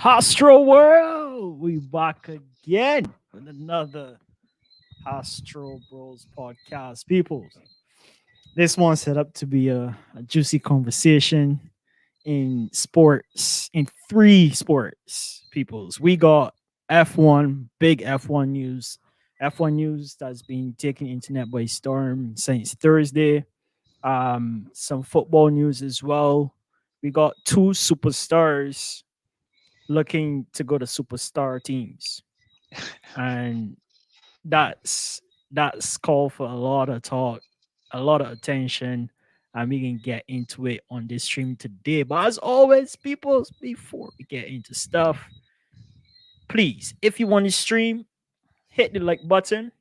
Astro World, we back again with another Astro Bros podcast. People, this one set up to be a juicy conversation in sports, in three sports. Peoples, we got F1, big F1 news. F1 news that's been taking internet by storm since Thursday. Some football news as well. We got two superstars looking to go to superstar teams, and that's called for a lot of talk, a lot of attention, and we can get into it on this stream today. But as always, people, before we get into stuff, please, if you want to stream, hit the like button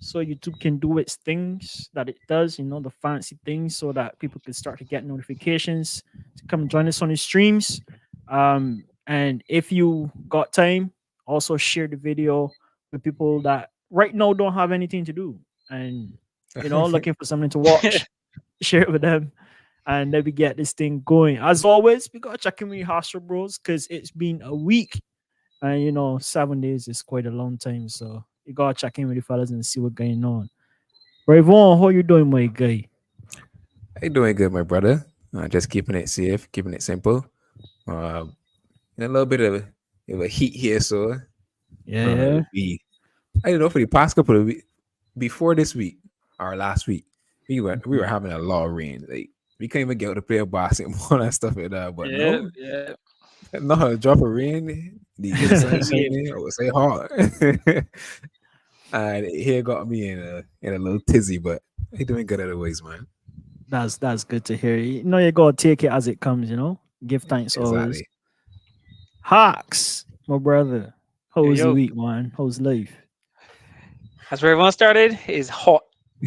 so YouTube can do its things that it does, the fancy things, so that people can start to get notifications to come join us on the streams. And if you got time, also share the video with people that right now don't have anything to do and looking for something to watch. Share it with them, and then we get this thing going. As always, we gotta check in with Hostile Bros because it's been a week, and 7 days is quite a long time. So you gotta check in with the fellas and see what's going on. Rayvon, how you doing, my guy? Hey, doing good, my brother. Just keeping it safe, keeping it simple. And a little bit of a heat here, so Yeah. I don't know, for the past couple of weeks before this week or last week, we were having a lot of rain. Like we couldn't even get out to play basketball and stuff like that. But no, a drop of rain, the sunshine, I would say hard. And here got me in a little tizzy, but he doing good otherwise, man. That's good to hear. You gotta take it as it comes. Give thanks always. Exactly. Hawks, my brother. How's Yo. the week, man? How's life? As where everyone started, is hot.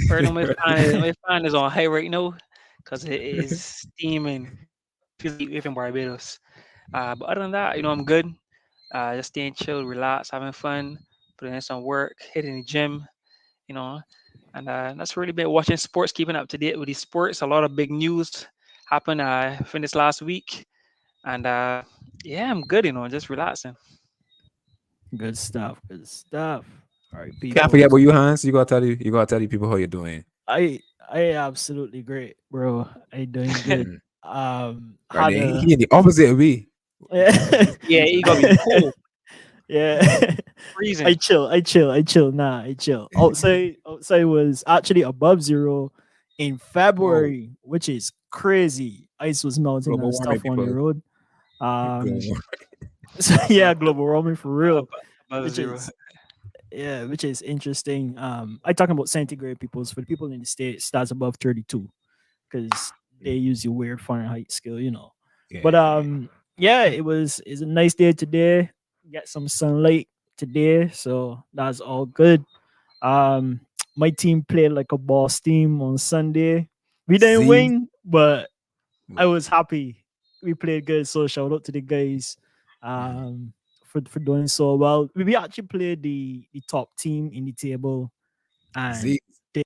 Right now, my fan is on high right now because it is steaming. Feels like even Barbados. But other than that, I'm good. Just staying chill, relax, having fun, putting in some work, hitting the gym, and that's really been watching sports, keeping up to date with the sports. A lot of big news happened. Finished last week, and yeah, I'm good. Just relaxing. Good stuff. Good stuff. All right, people. Can't forget about you, Hans. You gotta tell the people how you're doing. I absolutely great, bro. I doing good. Right, he in the opposite of me. Yeah. Yeah, you gotta be cool. Yeah. Freezing. I chill. Nah, I chill. Outside was actually above zero in February, which is crazy. Ice was melting Global and warming, stuff on the people. road. Global So yeah, global warming for real. Above Which zero. which is interesting. I talking about centigrade peoples. For the people in the States, that's above 32 because they use your weird Fahrenheit scale, Yeah. But yeah, it's a nice day today. Get some sunlight today, so that's all good. Um, my team played like a boss team on Sunday. We didn't See? win, but I was happy. We played good, so shout out to the guys for doing so well. We actually played the top team in the table, and See? they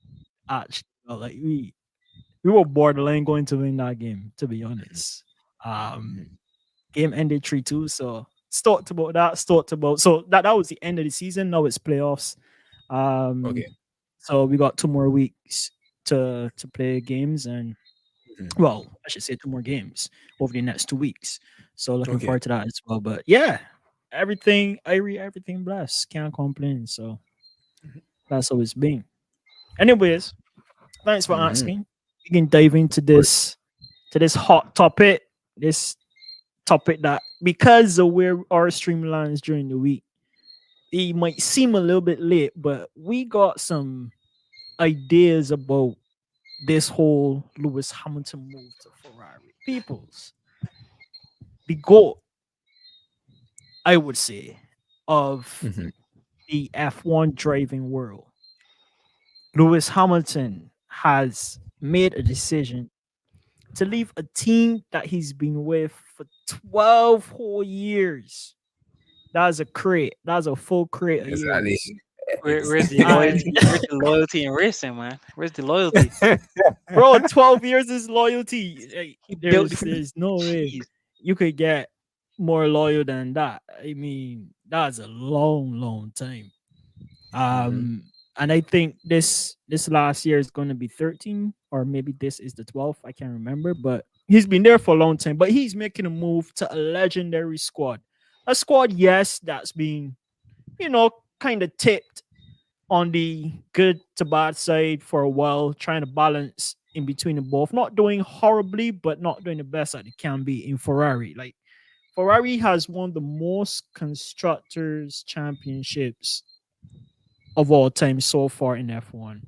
actually like we were borderline going to win that game, to be honest. Game ended 3-2, so talked about that. So that was the end of the season. Now it's playoffs. Okay. So we got 2 more weeks to play games, and well, I should say 2 more games over the next 2 weeks. So looking Okay. forward to that as well. But yeah, everything everything blessed. Can't complain. So that's how it's been. Anyways, thanks for asking. We can dive into this hot topic. This topic that, because of where our stream lands during the week, it might seem a little bit late, but we got some ideas about this whole Lewis Hamilton move to Ferrari. Peoples, the goal, I would say, of the F1 driving world, Lewis Hamilton has made a decision to leave a team that he's been with for 12 whole years. That's a crate. That's a full crate of Exactly. years. Where's the loyalty? Where's the loyalty in racing, man? Where's the loyalty? Bro, 12 years is loyalty. He built There's no way you could get more loyal than that. I mean, that's a long, long time. Mm-hmm. And I think this last year is going to be 13, or maybe this is the 12th. I can't remember, but he's been there for a long time. But he's making a move to a legendary squad, a squad, yes, that's been kind of tipped on the good to bad side for a while, trying to balance in between the both, not doing horribly, but not doing the best that it can be in Ferrari. Like Ferrari has won the most constructors championships of all time so far in F1.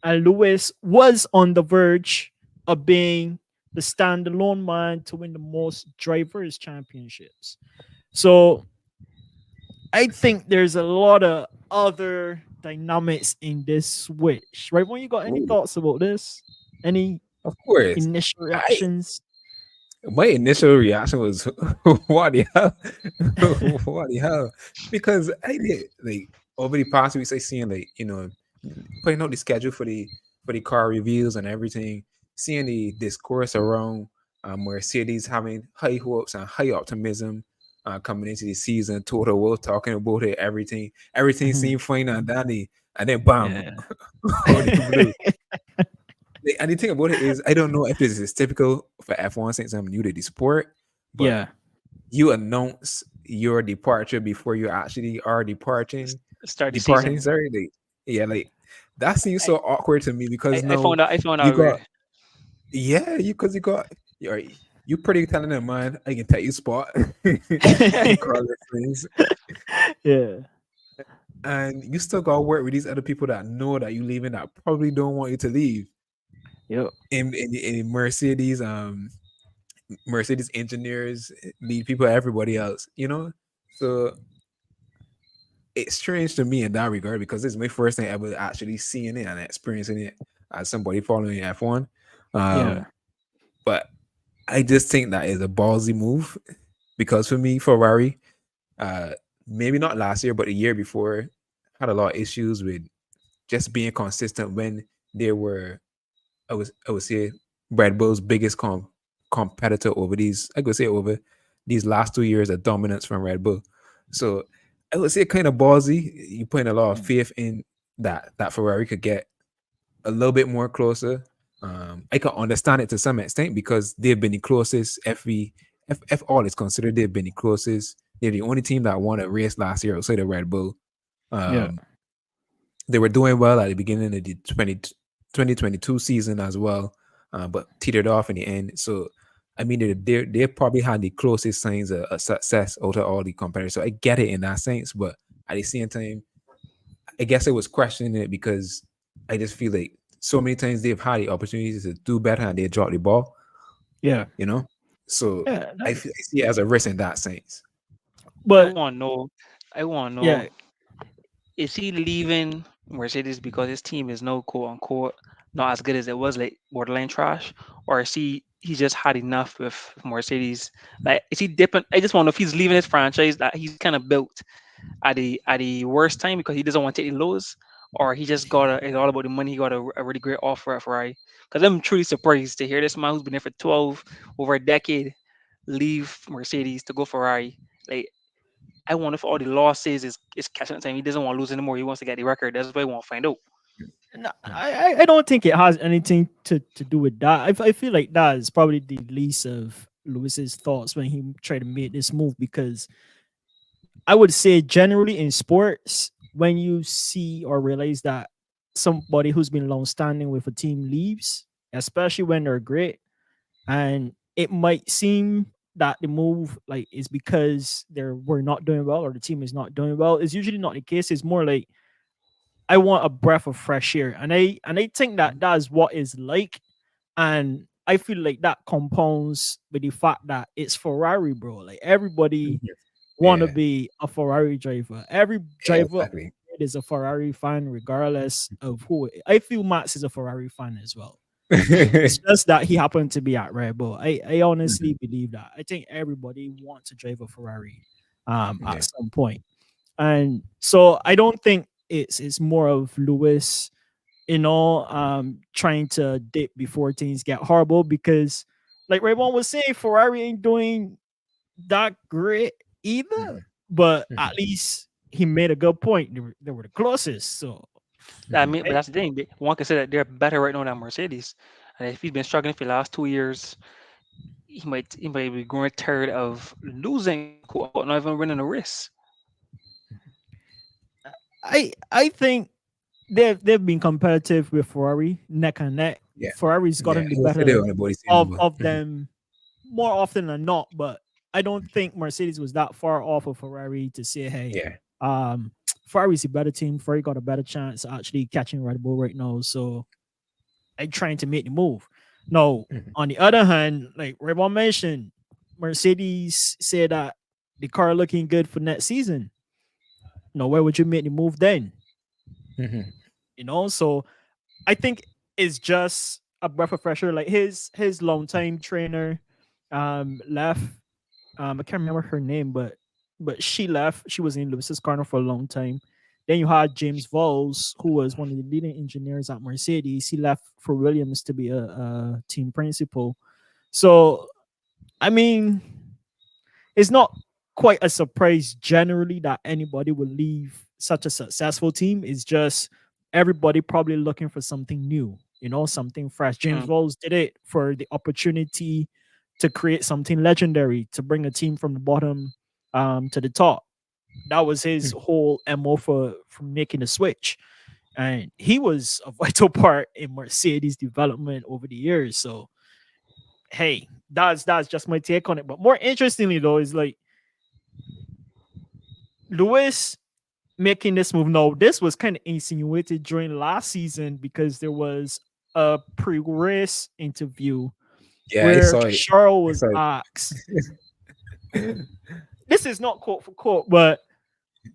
And Lewis was on the verge of being the standalone man to win the most drivers championships. So I think there's a lot of other dynamics in this switch. Right? When you got any Ooh, thoughts about this? Any of course. initial I reactions? My initial reaction was, "What the hell? What the hell?" Because I did like over the past weeks, I seen like putting out the schedule for the car reviews and everything, seeing the discourse around Mercedes having high hopes and high optimism coming into the season. Total Wolff talking about it, everything Mhm. seemed fine and dandy, and then bam, Yeah. out the blue. And the thing about it is, I don't know if this is typical for F1 since I'm new to the sport, but Yeah. you announce your departure before you actually are departing. Start the Departing, season. sorry. Like that seems I, so awkward to me because I now found out. I found you out got weird. because you got you pretty telling them, man, I can take your spot. The car things, Yeah. and you still got to work with these other people that know that you leaving that probably don't want you to leave. Yep. In Mercedes engineers, lead people, everybody else, So it's strange to me in that regard because this is my first time ever actually seeing it and experiencing it as somebody following F1. Yeah. Um, but I just think that is a ballsy move because for me, Ferrari, uh, maybe not last year, but the year before, had a lot of issues with just being consistent when they were, I would say, Red Bull's biggest competitor over over these last 2 years of dominance from Red Bull. So I would say kind of ballsy. You putting a lot of Yeah. faith in that Ferrari could get a little bit more closer. I can understand it to some extent because they've been the closest. If all is considered, they've been the closest. They're the only team that won a race last year outside of Red Bull. Yeah. Um, they were doing well at the beginning of the 2022 season as well, but teetered off in the end. So, I mean, they probably had the closest signs of success out of all the competitors. So I get it in that sense, but at the same time, I guess I was questioning it because I just feel like so many times they've had the opportunities to do better and they drop the ball, Yeah. you know. So Yeah. I see it as a risk in that sense. I But want to know. I want to yeah. know. Is he leaving Mercedes because his team is no quote unquote not as good as it was, like borderline trash, or is he just had enough with Mercedes? Like, is he dipping? I just want to know if he's leaving his franchise that he's kind of built at the worst time because he doesn't want to take the lows, or he just got it's all about the money. He got a really great offer at Ferrari. Because I'm truly surprised to hear this man who's been there for 12 over a decade leave Mercedes to go Ferrari. Like, I wonder if all the losses is catching up time. He doesn't want to lose anymore. He wants to get the record. That's what I want to find out. No, I don't think it has anything to do with that. I feel like that is probably the least of Lewis's thoughts when he tried to make this move, because I would say generally in sports, when you see or realize that somebody who's been long standing with a team leaves, especially when they're great, and it might seem that the move like is because we're not doing well or the team is not doing well, is usually not the case. It's more like I want a breath of fresh air, and I think that that is what is like, and I feel like that compounds with the fact that it's Ferrari, bro. Like everybody Mhm. want to Yeah, be a Ferrari driver. Every yeah, driver exactly. is a Ferrari fan, regardless of who. I feel Max is a Ferrari fan as well. It's just that he happened to be at Red Bull. I honestly Mhm. believe that. I think everybody wants to drive a Ferrari at Yeah. some point. And so I don't think it's more of Lewis, trying to dip before things get horrible, because like Raymond was saying, Ferrari ain't doing that great either, Mhm, but at mhm, least he made a good point. They were the closest. So I mhm. mean, but hey, that's the thing. One can say that they're better right now than Mercedes, and if he's been struggling for the last 2 years, he might be growing tired of losing, quote unquote, not even winning a race. I think they've been competitive with Ferrari neck and neck. Yeah, Ferrari's yeah. gotten the I would say they're better on the body same of level. of them more often than not, but I don't think Mercedes was that far off of Ferrari to say, hey, Yeah. um, Ferrari's a better team. Ferrari got a better chance of actually catching Red Bull right now. So I'm trying to make the move. Now, Mhm, on the other hand, like Raymond mentioned, Mercedes said that the car looking good for next season. Where would you make the move then? mhm. So I think it's just a breath of fresh air. Like his longtime trainer left. I can't remember her name, but she left. She was in Lewis's corner for a long time. Then you had James Vols, who was one of the leading engineers at Mercedes. He left for Williams to be a team principal. So I mean, it's not quite a surprise generally that anybody would leave such a successful team. It's just everybody probably looking for something new, something fresh. James Mm, Rolls did it for the opportunity to create something legendary, to bring a team from the bottom to the top. That was his whole MO for making the switch. And he was a vital part in Mercedes development over the years. So hey, that's just my take on it. But more interestingly though, is like Lewis making this move. No, this was kind of insinuated during last season because there was a pre-race interview Yeah, I where saw it. Charles I was saw asked, it. this is not quote for quote, but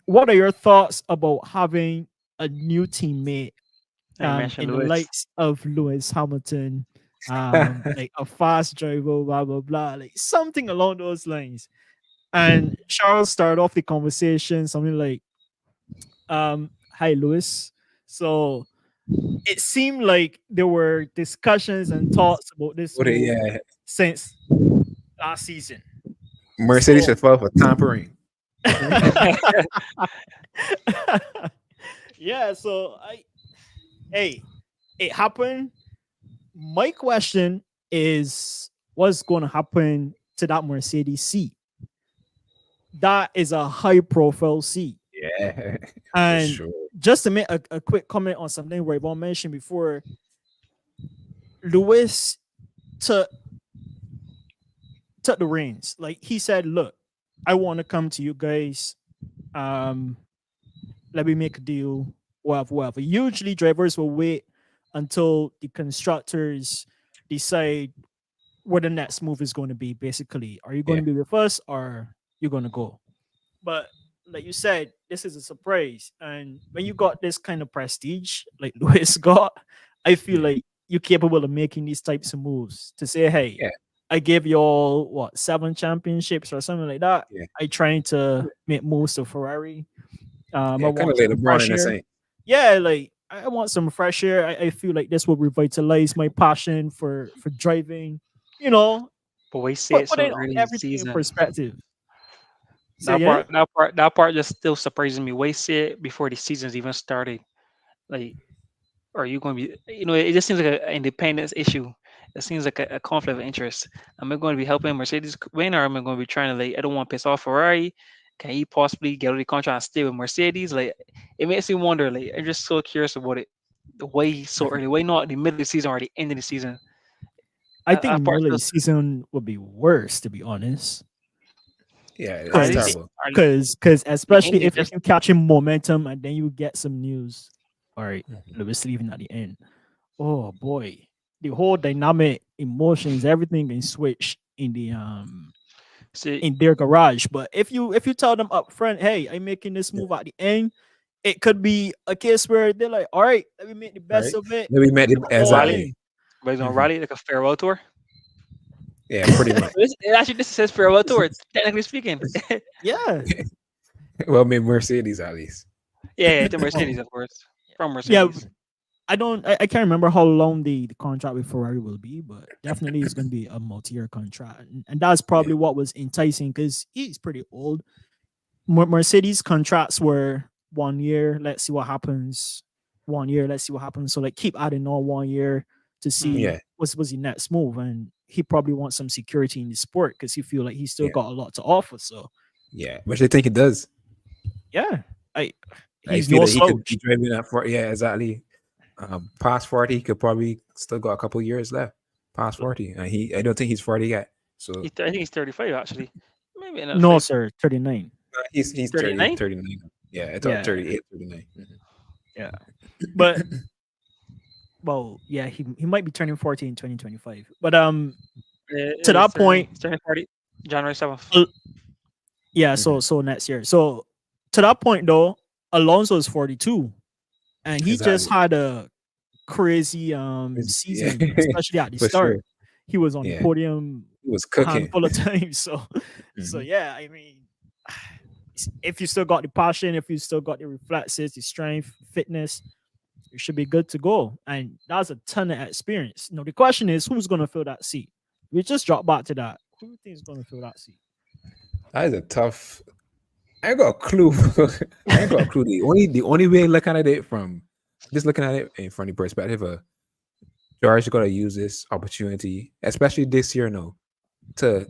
what are your thoughts about having a new teammate I mentioned in the Lewis. likes of Lewis Hamilton, like a fast driver, blah blah blah, like something along those lines. And Charles started off the conversation something like, hi Lewis. So it seemed like there were discussions and thoughts about this What? move Yeah, since last season. Mercedes So should fall for tampering. yeah, so hey, it happened. My question is what's going to happen to that Mercedes seat? That is a high profile seat. Yeah, for And sure. just to make a quick comment on something Rayvon mentioned before, Lewis took took the reins. Like he said, look, I want to come to you guys. Um, let me make a deal. Whatever, whatever. Usually drivers will wait until the constructors decide what the next move is going to be. Basically, are you going Yeah, to be with us or you're going to go? But like you said, this is a surprise. And when you got this kind of prestige, like Lewis got, I feel yeah, like you're capable of making these types of moves to say, hey, yeah, I gave you all what 7 championships or something like that. yeah, I trying to make moves of Ferrari. I yeah. Kind of want like some LeBron fresh in the air. same. Yeah, like I want some fresh air. I feel like this will revitalize my passion for driving. You know, But we say it so putting early in the everything in season. perspective. Say That again. part, that part, that part just still surprises me. We say it before the season's even started. Like, are you going to be? It just seems like an independence issue. It seems like a conflict of interest. Am I going to be helping Mercedes win, or am I going to be trying to like? I don't want to piss off Ferrari. Can he possibly get out of the contract and stay with Mercedes? Like, it makes me wonder. Like, I'm just so curious about it. The way so early, why not the middle of the season or the end of the season? I think That the part middle of the feels. season would be worse, to be honest. Yeah, Are it's they, Cause, terrible. are they, cause, the especially ending if just you catching momentum and then you get some news. All right, Mhm. Lewis leaving at the end. Oh boy, the whole dynamic, emotions, everything can switch see? in their garage. But if you tell them up front, hey, I'm making this Yeah, move at the end, it could be a case where they're like, all right, let me make the best right. of it. Maybe met Go all exactly. Rally, in. but he's gonna Hmm. rally like a farewell tour. Yeah, pretty much. This says farewell tour, technically speaking. Yeah. Well, maybe Mercedes at least. Yeah, to Oh, Mercedes, of course, from yeah. Mercedes. I can't remember how long the contract with Ferrari will be, but definitely it's going to be a multi-year contract, and that's Yeah, probably what was enticing because he's pretty old. Mercedes contracts were 1 year. Let's see what happens. 1 year. Let's see what happens. So like keep adding on 1 year to Mm. see yeah, what's the next move, and he probably wants some security in the sport because he feel like he's still yeah, got a lot to offer. So yeah. Which I think it does. yeah, I I he's feel no that he could be slouch. driving at 40. Yeah, exactly. Past 40, he could probably still got a couple years left. Past 40, and I don't think he's 40 yet. So I think he's 35 actually. Maybe another No, 5. sir, 39. he's 30, 39? 39. Yeah, I thought Yeah, 38, 39. yeah. But well, yeah, he might be turning 40 in 2025. But to He's that point, turning 40 January 7th. uh, yeah, Mhm. so next year. So to that point though, Alonso is 42 and he just Exactly. had a crazy Yeah, season, especially at the for sure. start. He was on the Yeah, podium he was a cooking. handful of times. So Mhm. yeah, I mean, if you still got the passion, if you still got the reflexes, the strength, fitness, you should be good to go. And that's a ton of experience. Now the question is, who's gonna fill that seat? We just drop back to that. Who do you think is gonna fill that seat? That is a tough. I ain't got a clue. I ain't got a clue. The only way looking at it from just looking at it from the perspective of George got to use this opportunity, especially this year now, to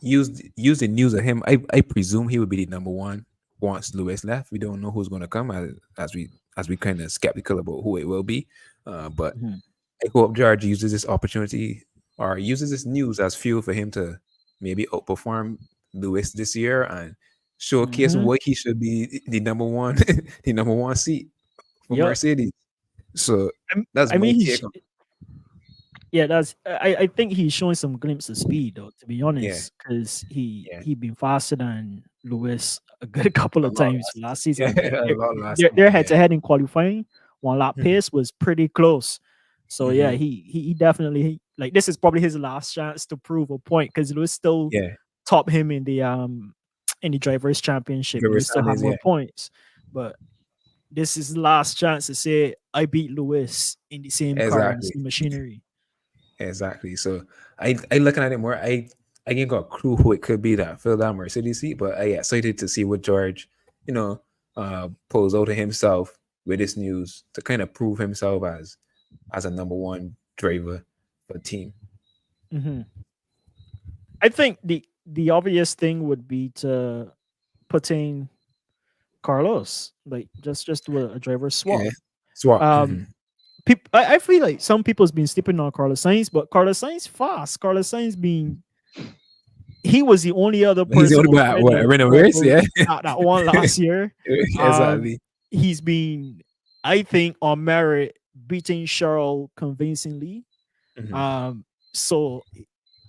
use the news of him. I presume he would be the number one once Lewis left. We don't know who's going to come as we kind of skeptical about who it will be. But Mhm. I hope George uses this opportunity or uses this news as fuel for him to maybe outperform Lewis this year and showcase Mhm. why he should be the number one, the number one seat for Yep. Mercedes. So I that's I my mean, take on. yeah, that's I think he's showing some glimpse of speed though, to be Yeah, honest, because yeah, he been faster than Lewis a good couple a of lot times last last season. season. Yeah, a lot last Their season. head Yeah. to head in qualifying, one lap Mhm, pace was pretty close. So yeah, mhm. he definitely like this is probably his last chance to prove a point because Lewis still Yeah, top him in the drivers championship. River Lewis still had Sanders. more Yeah, points, but this is the last chance to say I beat Lewis in the same car and exactly. same machinery. Exactly. So I looking at it more. I ain't got a clue who it could be that filled that Mercedes seat, but I excited to see what George, you know, pulls out of himself with this news to kind of prove himself as a number one driver for the team. Mhm. I think the obvious thing would be to put in Carlos, like just do a driver swap. Yeah. Swap. Um, I feel like some people's been sleeping on Carlos Sainz, but Carlos Sainz fast. Carlos Sainz being he was the only other He's the person only one outside what of Renault Red race, Bull yeah. that won last year. Um, Exactly. he's been, I think, on merit beating Charles convincingly. Mhm, Um, so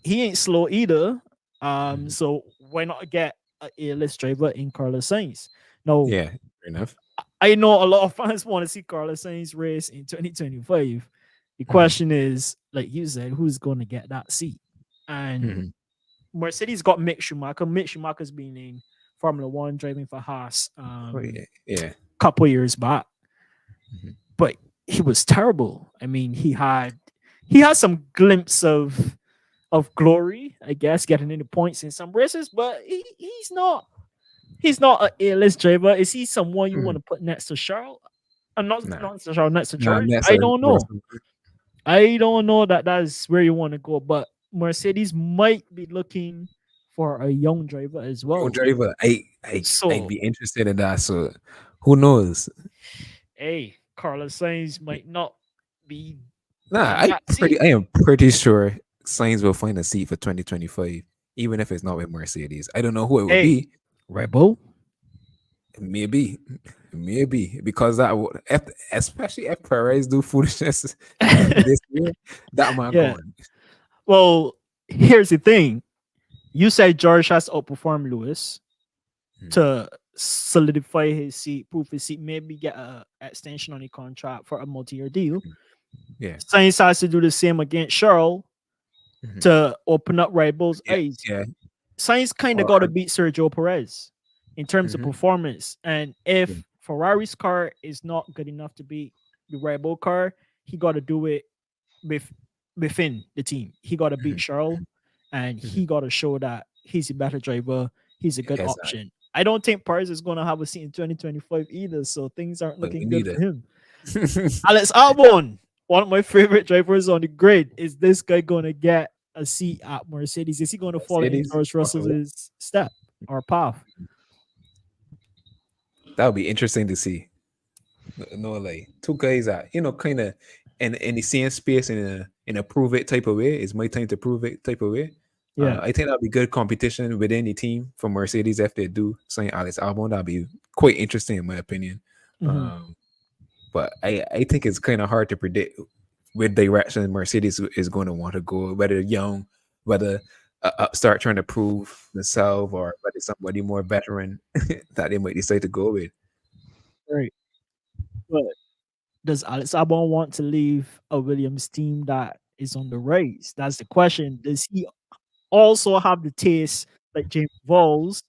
he ain't slow either. mhm. So why not get a A-list driver in Carlos Sainz? Now, Yeah, fair enough. I know a lot of fans want to see Carlos Sainz race in 2025. The Mhm, question is, like you said, who's going to get that seat? And mhm. Mercedes got Mick Schumacher. Mick Schumacher's been in Formula One driving for Haas Oh, yeah, yeah. couple years back, Mhm. but he was terrible. I mean, he had some glimpse of glory, I guess, getting into points in some races, but he's not an A-list driver. Is he someone you want Mm. to put next to Charles? And not Nah, not to Charles, next to nah, George. that's I a don't know. Russell. I don't know that that's where you want to go, but Mercedes might be looking for a young driver as Young well. driver. I'd So, be interested in that. So who knows? hey, Carlos Sainz might not be Nah, getting that seat. I am pretty sure Sainz will find a seat for 2025, even if it's not with Mercedes. I don't know who it will Hey, be. Red Bull. Maybe, maybe because that would, especially if Perez do foolishness this year, that man Yeah. going. Well, here's the thing. You said George has outperformed Lewis Mhm. to solidify his seat, prove his seat, maybe get a extension on the contract for a multi-year deal. Yeah, Sainz has to do the same against Charles mhm. to open up Red Bull's Yeah, eyes. yeah. Sainz kind of Or, got to beat Sergio Perez in terms of mhm. performance. And Yeah. if Ferrari's car is not good enough to beat the Red Bull car. He got to do it with within the team. He got to beat Mhm, Charles, and mhm. he got to show that he's a better driver. He's a good Exactly. option. I don't think Paris is going to have a seat in 2025 either, so things aren't But looking we good need for it. him. Alex Albon, one of my favorite drivers on the grid. Is this guy going to get a seat at Mercedes? Is he going to follow in Mercedes, George possibly. Russell's step or path? That would be interesting to see. No, like two guys that kind of in the same space in a prove it type of way. It's my time to prove it type of way. Yeah. I think that'd be good competition within the team for Mercedes if they do sign Alex Albon. That'd be quite interesting in my opinion. Mhm. Um, but I think it's kind of hard to predict what direction Mercedes is going to want to go. Whether young, whether start trying to prove themselves, or whether somebody more veteran that they might decide to go with. Right. But does Alex Albon want to leave a Williams team that is on the rise? That's the question. Does he also have the taste like James Vols,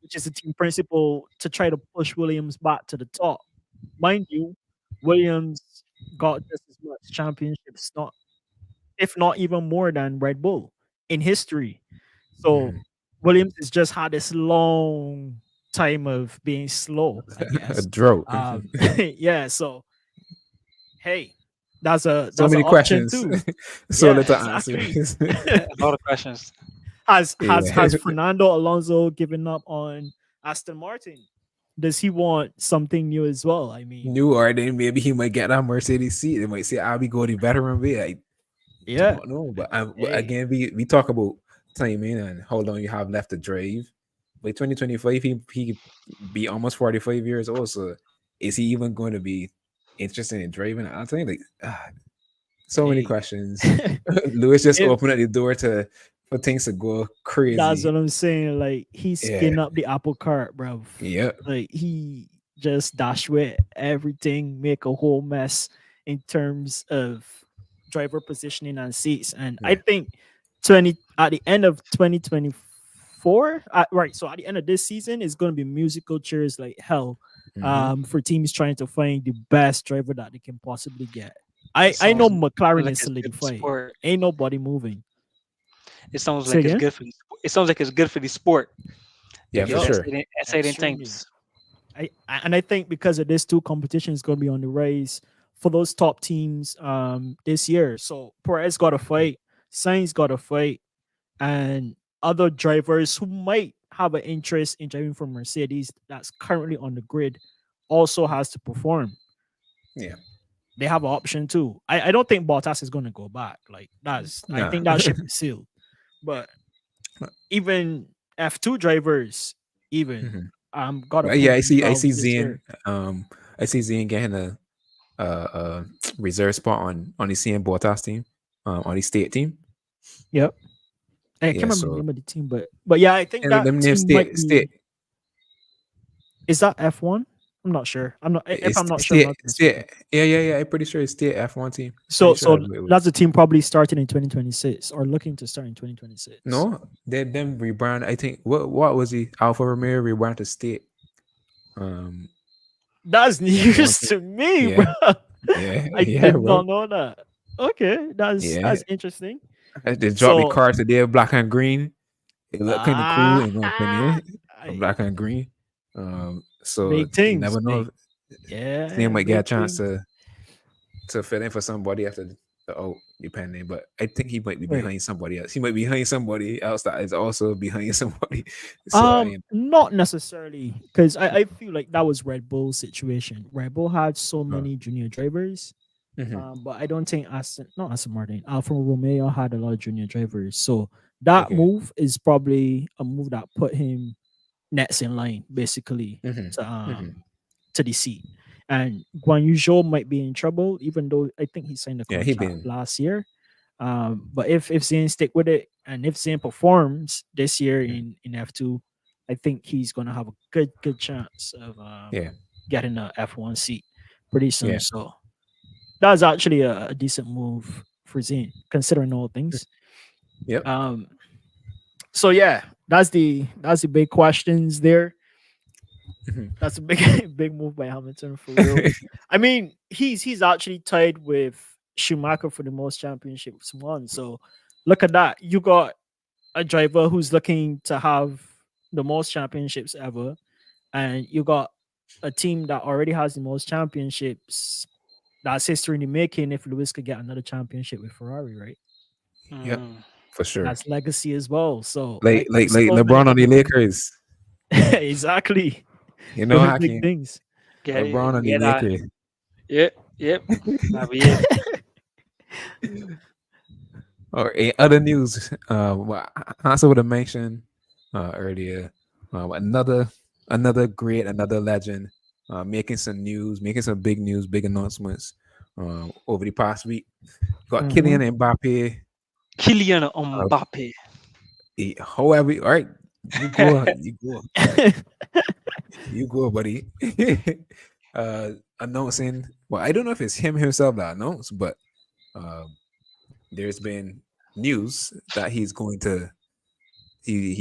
which is the team principal, to try to push Williams back to the top? Mind you, Williams got just as much championships, not if not even more than Red Bull in history. So Mhm. Williams has just had this long time of being slow, I A guess. drought. Yeah, so hey, So that's an many option questions, too. so Yeah, little exactly. answers. A lot of questions. Yeah. Has Fernando Alonso given up on Aston Martin? Does he want something new as well? I mean, New, or then maybe he might get that Mercedes seat. They might say, "I'll be going the veteran way." I do yeah. not know, but Hey, again, we talk about timing and how long you have left to drive. By 2025, he be almost 45 years old. So is he even going to be interested in driving? I think like so many hey. questions. Lewis just If opened up the door to for things to go that's crazy. what I'm saying, like he Yeah. skinned up the apple cart, bro. Yep. Like he just dash with everything, make a whole mess in terms of driver positioning and seats. And I Yeah. think 20 at the end of 2024, right? So at the end of this season, it's going to be musical chairs like hell, Hmm. for teams trying to find the best driver that they can possibly get. It I know sounds McLaren like is it's good for solidified. sport. Ain't nobody moving. It sounds Say like it's again. good for it sounds like it's good for the sport Yeah, if for it's Yup, sure. exciting extremely. times. And I think because of this two competition is going to be on the rise for those top teams this year. So Perez got to fight, Sainz got to fight, and other drivers who might have an interest in driving for Mercedes that's currently on the grid also has to perform. Yeah. They have an option too. I don't think Bottas is going to go back. Like I Nah. think that ship is sealed. But even F2 drivers even Mhm. got to Yeah, prove I themselves see this year. Zane. I see Zane getting a reserve spot on the CM Bottas team, on the state team. Yep. I can't Yeah, remember the so name of the team, but yeah, I think and that them name team might state be. Is that F1? I'm not sure. I'm not. If I'm not sure, I'm state not gonna speak. state. Yeah. I'm pretty sure it's state F1 team. Pretty So sure so that's what it that's was. a team probably starting in 2026 or looking to start in 2026. No, they them rebrand. I think what was he? Alfa Romeo rebrand to state um That's F1 news team. to me, Yeah, bro. yeah, I yeah, did bro. not know that. Okay, Yeah, that's interesting. they dropped the So car today, black and green. It looked kind of cool ah, in my opinion, I, black and green. So big you things, never know big if they yeah, might get a big chance things. to fill in for somebody after the out, depending. But I think he might be Right. behind somebody else. He might be behind somebody else that is also behind somebody. So Not necessarily, because I feel like that was Red Bull's situation. Red Bull had so uh, many junior drivers, mhm. but I don't think not Aston Martin, Alfa Romeo had a lot of junior drivers. So that Okay. move is probably a move that put him next in line, basically, Hmm. to Hmm. to the seat. And Guan Yu might be in trouble, even though I think he signed a Yeah, he contract been. last year. But if Zayn stick with it, and if Zayn performs this year Mm. in F2, I think he's gonna have a good chance of Yeah, getting a F1 seat pretty soon. yeah, So that's actually a decent move for Zayn, considering all mm, things. yep. Um, so yeah, that's the big questions there. Mhm. That's a big big move by Hamilton for real. I mean, he's actually tied with Schumacher for the most championships won. So look at that. You got a driver who's looking to have the most championships ever, and you got a team that already has the most championships. That's history in the making if Lewis could get another championship with Ferrari, right? Yep, Mm. for sure. That's legacy as well. So Like like like there's like so many LeBron on the different things. Lakers. Exactly. You know, Doing big Hakeem. things. LeBron on the Get that. Lakers. Yep, yep. That'll be it. Or in other news, I also would have mentioned earlier, another great, another legend, making some news, making some big news, big announcements over the past week. Got Mhm. Kylian Mbappe. Kylian Uh, Mbappe. However, all right, you go, you go, buddy. Announcing. Well, I don't know if it's him himself that announced, but um, there's been news that he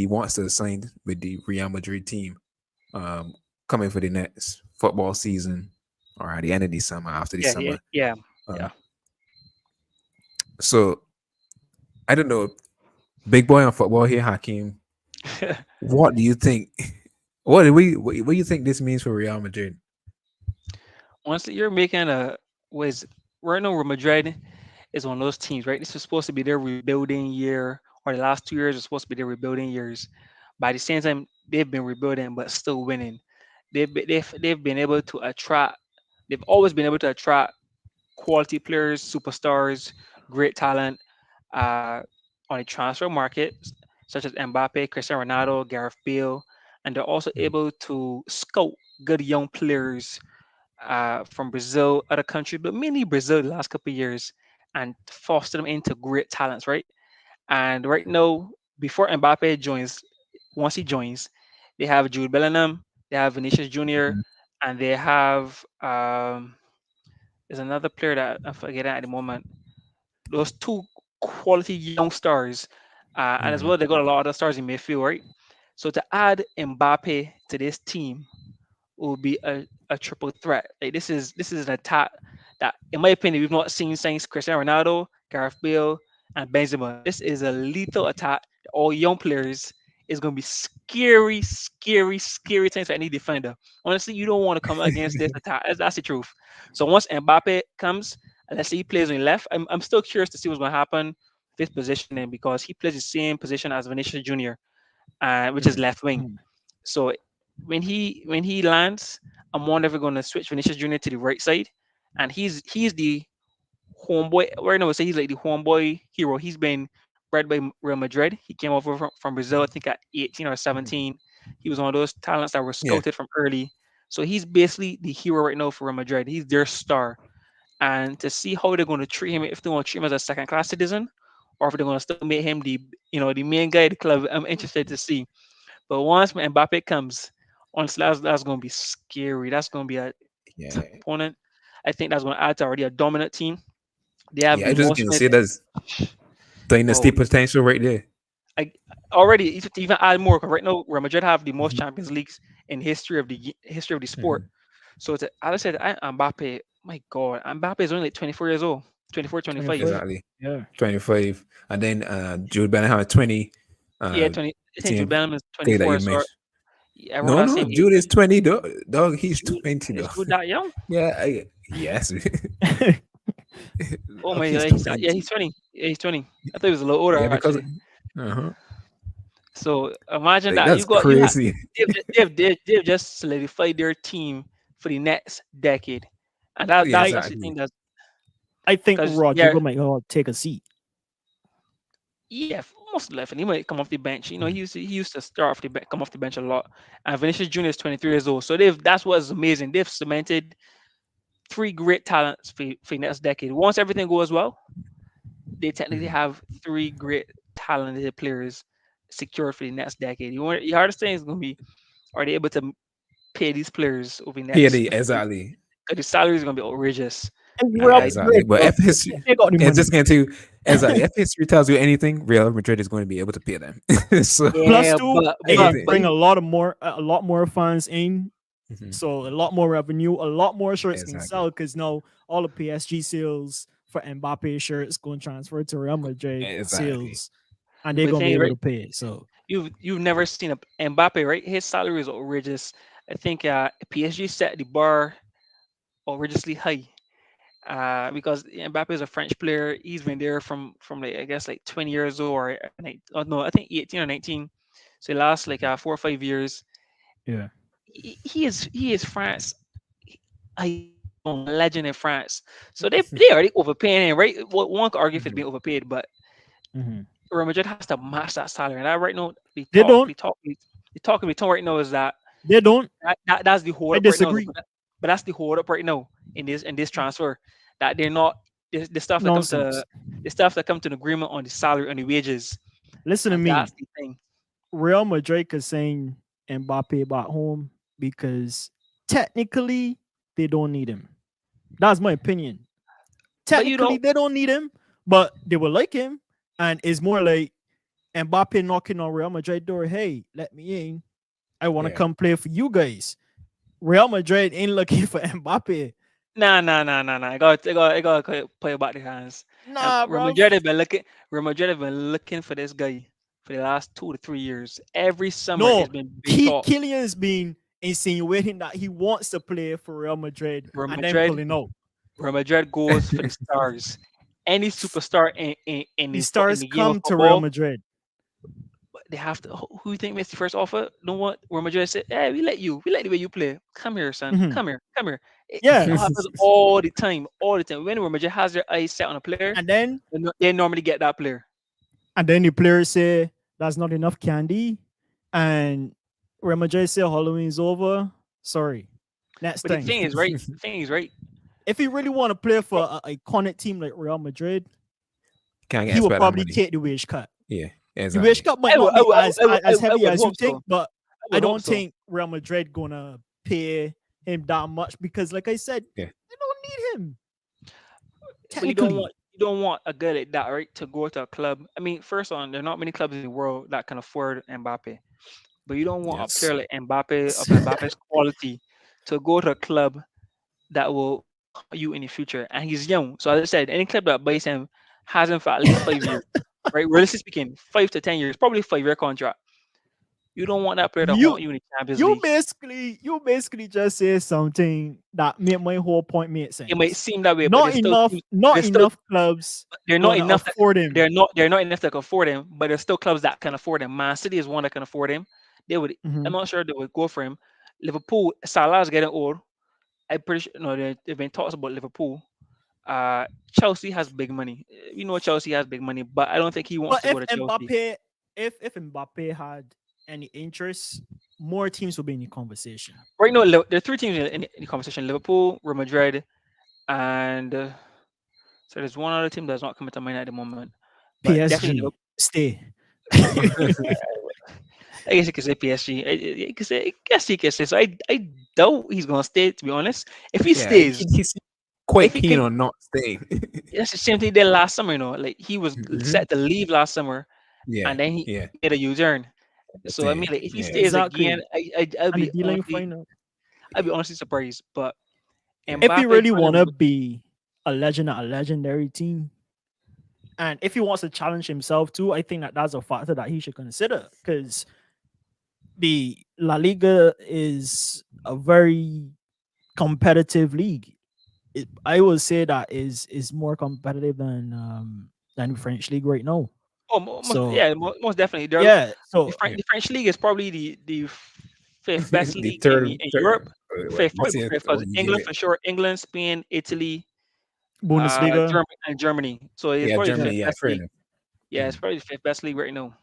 wants to sign with the Real Madrid team coming for the next football season or at the end of the summer, after the Yeah, yeah, summer. yeah, Uh, yeah. so I don't know, big boy on football here, Hakeem. What do you think? What do you think this means for Real Madrid? Honestly, you're making a was right now Real Madrid is one of those teams, right? This is supposed to be their rebuilding year, or the last 2 years are supposed to be their rebuilding years. By the same time, they've been rebuilding but still winning. They've been able to attract. They've always been able to attract quality players, superstars, great talent uh, on the transfer market, such as Mbappe, Cristiano Ronaldo, Gareth Bale, and they're also Mm, able to scout good young players from Brazil, other countries, but mainly Brazil the last couple of years, and foster them into great talents, right? And right now, before Mbappe joins, once he joins, they have Jude Bellingham, they have Vinicius Junior, mm, and they have there's another player that I'm forgetting at the moment. Those two quality young stars, and as mm, well they got a lot of other stars in midfield, right? So to add Mbappe to this team will be a triple threat. Like this is an attack that, in my opinion, we've not seen since Cristiano Ronaldo, Gareth Bale, and Benzema. This is a lethal attack. All young players is going to be scary, scary, scary times for any defender. Honestly, you don't want to come against this attack. That's the truth. So once Mbappe comes, and let's say he plays on the left, I'm still curious to see what's going to happen with his positioning because he plays the same position as Vinicius Junior, which is mm, left wing. Mhm. So when he lands, I'm more never going to switch Vinicius Junior to the right side, and he's the homeboy. Right now, I say he's like the homeboy hero. He's been bred by Real Madrid. He came over from Brazil, I think at 18 or mm. 17. He was one of those talents that were Yeah, scouted from early. So he's basically the hero right now for Real Madrid. He's their star. And to see how they're going to treat him, if they want to treat him as a second class citizen, or if they're going to still make him the main guy of the club, I'm interested to see. But once Mbappe comes, honestly, that's going to be scary. That's going to be a tough yeah, opponent. I think that's going to add to already a dominant team. They have yeah. the I just most can wins. say that's dynasty Bro, potential right there. I already to even add more. 'Cause right now, Real Madrid have the most Mhm, Champions Leagues in history of the sport. mhm. So to, as I said, Mbappe, my God, Mbappe is only like 24 years old, 24, 25. 25. Exactly. Yeah. 25. And then Jude Bellingham at 20. Yeah, Uh, 20. I think Jude same Bellingham is thing that 24. you So mentioned. everyone No, has the no, same age. Jude is 20, dog. He's Jude 20, is though. Jude that young? Yeah, yes. Oh Dog, my he's God, yeah, 20. he's 20. Yeah, he's 20. I thought he was a little older Yeah, because actually. uh-huh. So imagine Like, that that's crazy. they've just solidified their team for the next decade, and Yeah, that's I that's the exactly. thing that's I think because Rodrigo might take a seat. yeah, most likely he might come off the bench. Mhm, He used to start off the bench, come off the bench a lot. And Vinicius Junior is 23 years old, so that's what's amazing. They've cemented three great talents for the next decade. Once everything goes well, they technically mhm. have three great talented players secured for the next decade. The hardest thing is going to be, are they able to pay these players over the next PhD, few years? exactly. 'Cause the salary is going to be outrageous. And And Real Exactly. Madrid, But bro. if history, They got the and money. just getting to, exactly, if history tells you anything, Real Madrid is going to be able to pay them. So, Plus yeah, two, but they but anything. but bring a lot more fans in. So a lot more revenue, a lot more shirts can Exactly. sell because now all the PSG sales for Mbappe shirts going to transfer to Real Madrid Exactly. sales, and they're But gonna be thing, able right? to pay it. So You've never seen a Mbappe, right? His salary is outrageous. I think PSG set the bar outrageously high. Because Mbappe is a French player. He's been there from like I guess like 20 years old or no, I think 18 or 19. So he lasts like 4 or 5 years. yeah. He is France. He's a legend in France. So they already overpaying him, right? One could argue if it's being overpaid, but Mm-hmm. Real Madrid has to match that salary. And that right now, They don't. the talk between right now is that They don't. that's the hold I up right now. disagree. But that's the hold up right now in this transfer, that they're not the stuff that come to Nonsense. an agreement on the salary on the wages. Listen to That's me. the thing. Real Madrid is saying Mbappe back home because technically they don't need him. That's my opinion. But you Technically don't. they don't need him, but they will like him, and it's more like Mbappe knocking on Real Madrid door. Hey, let me in. I want to Yeah. come play for you guys. Real Madrid ain't looking for Mbappe. Nah. I got play about the hands. Nah, Real bro. Madrid have been looking. Real Madrid have been looking for this guy for the last 2 to 3 years. Every summer No, it's been talk. Kylian's been insinuating that he wants to play for Real Madrid Real and then Madrid, pulling out. Real Madrid goes for the stars. Any superstar The stars in the game of come to Real football, Madrid. they have to. Who you think makes the first offer? No one. Real Madrid said, "Hey, we like the way you play. Come here, son. Mhm. Come here." Yeah, It happens all the time, all the time. When Real Madrid has their eyes set on a player, and then they normally get that player. the players say that's not enough candy, and Real Madrid say Halloween's over. Sorry, next But the time. thing is, right? The thing is, right? If he really want to play for an iconic team like Real Madrid, Can't he get will spent that probably money. take the wage cut. Yeah. The wage Exactly. cut might not be as heavy I would as you hope think, so. but I I would hope don't so. think Real Madrid gonna pay him that much because, like I said, Yeah. they don't need him But technically. you don't want a guy like that, right? To go to a club. I mean, first on, there are not many clubs in the world that can afford Mbappe. But you don't want a Yes. player like Mbappe of Mbappe's quality to go to a club that will hurt you in the future. And he's young. So as I said, any club that buys him has him for at least 5 years. Right? Realistically speaking, 5 to 10 years, probably 5 year contract. You don't want that player to you haunt you in the Champions you League. basically just say something that made my whole point make It might sense. seem that way, but Not enough, there's still clubs they're not gonna enough that afford him. they're not enough that can afford him, but there's still clubs that can afford him. Man City is one that can afford him. They would I'm Mhm. not sure they would go for him. Liverpool, Salah's getting old. I'm pretty sure no, there've been talks about Liverpool. Chelsea has big money. We know Chelsea has big money, but I don't think he wants But to go to Chelsea. if Mbappe had any interest, more teams will be in the conversation. Right now, there are three teams in the conversation: Liverpool, Real Madrid, and so there's one other team that's not coming to mind at the moment. But definitely, PSG, stay. I guess you could say PSG. I guess you could say so. I doubt he's gonna stay. To be honest, if he Yeah. stays, He's quite if he keen can, on not staying. that's the same thing he did last summer. You know, like he was Mhm. set to leave last summer, Yeah. and then Yeah. he made a U-turn. So I Stay. mean, like, if he Yeah. stays again, Exactly. And the I'd be honestly surprised. But Yeah. if he Mbappe really probably wanna would. be a legend at a legendary team, and if he wants to challenge himself too, I think that that's a factor that he should consider because the La Liga is a very competitive league. I would say that is more competitive than the French league right now. Oh, So yeah, most definitely. yeah, so Yeah. The French league is probably the fifth best The league third. in Third. Europe. Fifth, What's probably it? fifth. Oh, 'Cause you give England it. for sure. England, Spain, Italy, Bundesliga, Germany, and Germany. So it's Yeah. probably the Germany. fifth Yeah. best Fair league. enough. Yeah, it's probably the fifth best league right now.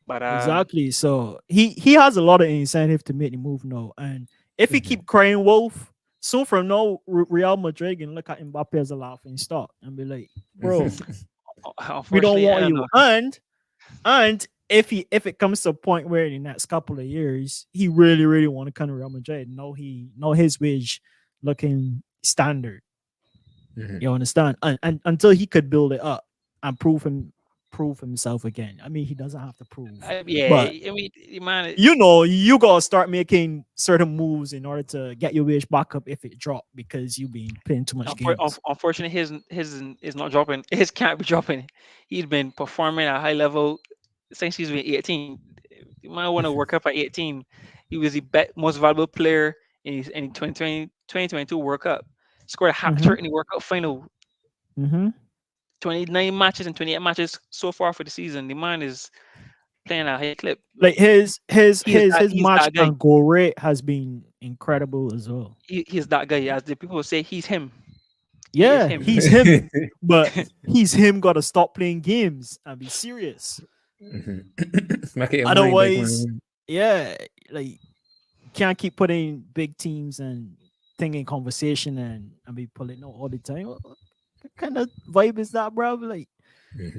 But exactly. So he has a lot of incentive to make the move now, and if he Mhm. keep crying wolf, soon from now Real Madrid can look at Mbappe as a laughing stock and be like, bro, we don't unfortunately, I want don't you. know. And if it comes to a point where in the next couple of years he really want to come to Real Madrid, no his wage looking standard. Mhm. You understand? And until he could build it up and prove him prove himself again. I mean, he doesn't have to prove, Yeah, but I mean, man, you gotta start making certain moves in order to get your wage back up if it dropped because you've been playing too much games. unfortunately, his is not dropping. His can't be dropping. He's been performing at a high level since he's been 18. You might want to work up at 18. He was the most valuable player in 2022 World Cup. Scored a hat Hmm. trick in the World Cup final. Hmm. 29 matches and 28 matches so far for the season. The man is playing at a high clip. Like his He's match that guy. and goal rate has been incredible as well. He's that guy. As the people say, he's him. He is Yeah, him. he's him, but he's him. Got to stop playing games and be serious. Make it your mind back, Otherwise, man. yeah, like can't keep putting big teams and thing in conversation and be pulling out all the time. What kind of vibe is that, bro?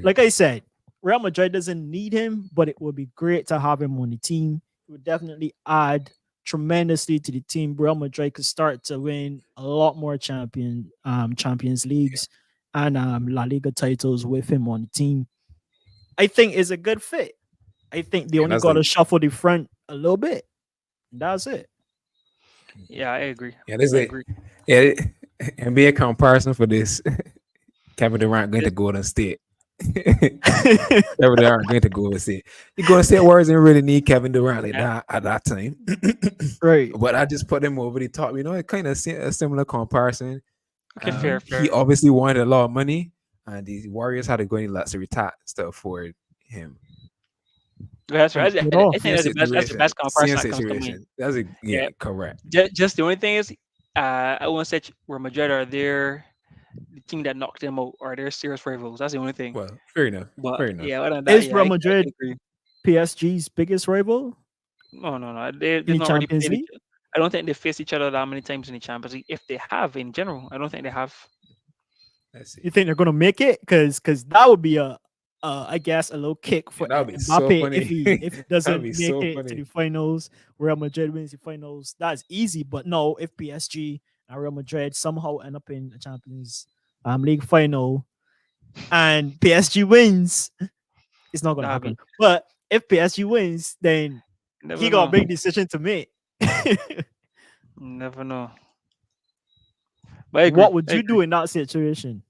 Like I said, Real Madrid doesn't need him, but it would be great to have him on the team. It would definitely add tremendously to the team. Real Madrid could start to win a lot more Champions Leagues and La Liga titles with him on the team. I think is a good fit. I think they And only that's got like, to shuffle the front a little bit. That's it. Yeah, I agree. yeah, this I is agree. yeah, and be a comparison for this. Kevin Durant going to Golden State. Kevin Durant going to Golden State. The Golden State Warriors didn't really need Kevin Durant like Yeah. that at that time. Right. But I just put him over the top. You know, it kind of a similar comparison. Okay, fair, He fair. obviously wanted a lot of money, and the Warriors had to go in luxury tax to afford him. That's right. At I all. think that's the best comparison Same that comes to mind. situation. That's a Yeah. yeah, correct. Just the only thing is, I won't say Real Madrid are there the team that knocked them out or they're serious rivals. That's the only thing. Well, fair enough. But Fair enough. yeah, other than that, Is yeah, Real I can Madrid agree. PSG's biggest rival No. in They've the not really Champions played League? each. I don't think they faced each other that many times in the Champions League. If they have, in general, I don't think they have. Let's see. You think they're gonna make it? Because that would be a I guess a little kick Yeah, for that would be so Mbappe if funny. he That would doesn't be make so it to the funny. finals. Real Madrid wins the finals. That's easy, but no, if PSG and Real Madrid somehow end up in the Champions League final and PSG wins, it's not gonna That'll be happen. But if PSG wins, then he never got a know. big decision to make. Never know. But I agree. What would I you agree. do in that situation?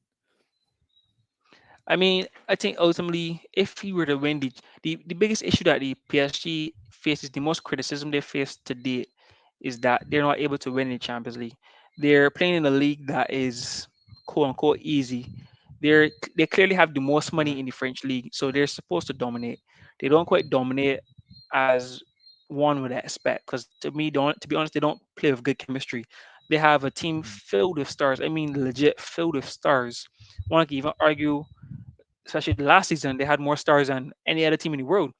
I mean, I think ultimately, if he were to win the biggest issue that the PSG faces, the most criticism they face to date, is that they're not able to win in the Champions League. They're playing in a league that is quote unquote easy. They clearly have the most money in the French league, so they're supposed to dominate. They don't quite dominate as one would expect, because to me, don't to be honest, they don't play with good chemistry. They have a team filled with stars. I mean, legit filled with stars. One could even argue, especially last season, they had more stars than any other team in the world.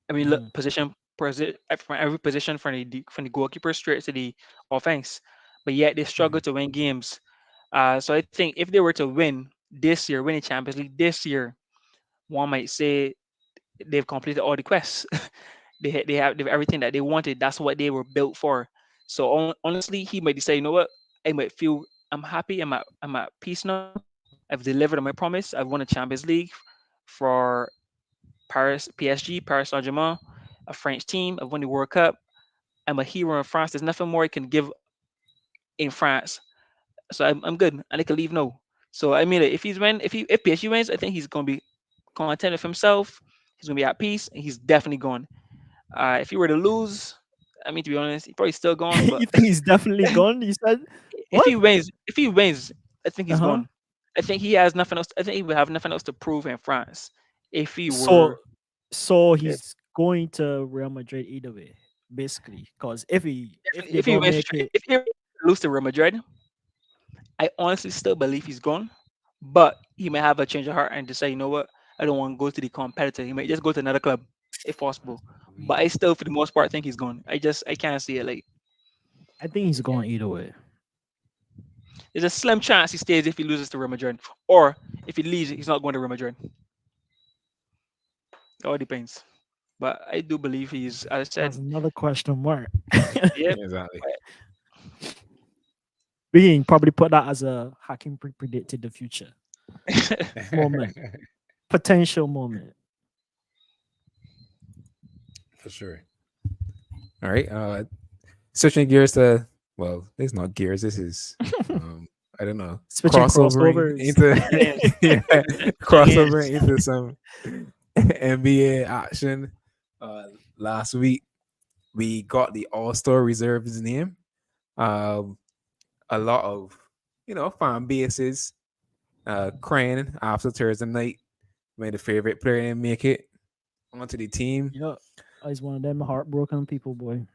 I mean, look, Mm, from every position from the goalkeeper straight to the offense, but yet they struggle to win games. So I think if they were to win this year, win the Champions League this year, one might say they've completed all the quests. They have everything that they wanted. That's what they were built for. So honestly, he might say, you know what, I might feel I'm happy. I'm at peace now. I've delivered on my promise. I've won a Champions League for PSG, Paris Saint-Germain, a French team. I've won the World Cup. I'm a hero in France. There's nothing more I can give in France. So I'm good, and I can leave now. So I mean, if PSG wins, I think he's gonna be content with himself. He's gonna be at peace, and he's definitely gone. If he were to lose, I mean, to be honest, he's probably still gone. But you think he's definitely gone? You said if what? he wins, I think Uh he's huh. gone. I think he has nothing else. I think he would have nothing else to prove in France if he So were. so Yeah, he's going to Real Madrid either way, basically. Because if definitely, they if he don't wins, make it, if he lose to Real Madrid, I honestly still believe he's gone. But he may have a change of heart and decide, you know what, I don't want to go to the competitor. He might just go to another club if possible. But I still, for the most part, think he's gone. I can't see it. Like, I think he's going either way. there's a slim chance he stays if he loses to Real Madrid, or if he leaves, he's not going to Real Madrid. It all depends. But I do believe he's, as I That's said, another question mark. yeah. Exactly. We can probably put that as a Hakim predicted the future moment. potential moment. For sure. All right. Switching gears to, well, it's not gears. This is I don't know, Switching crossovering crossovers. into Yes. yeah, Thing is, crossovering into some NBA action. Last week we got the All-Star reserves name. Um, a lot of fan bases crying after Thursday night when the favorite player didn't make it onto the team. Yep. I was one of them heartbroken people, boy.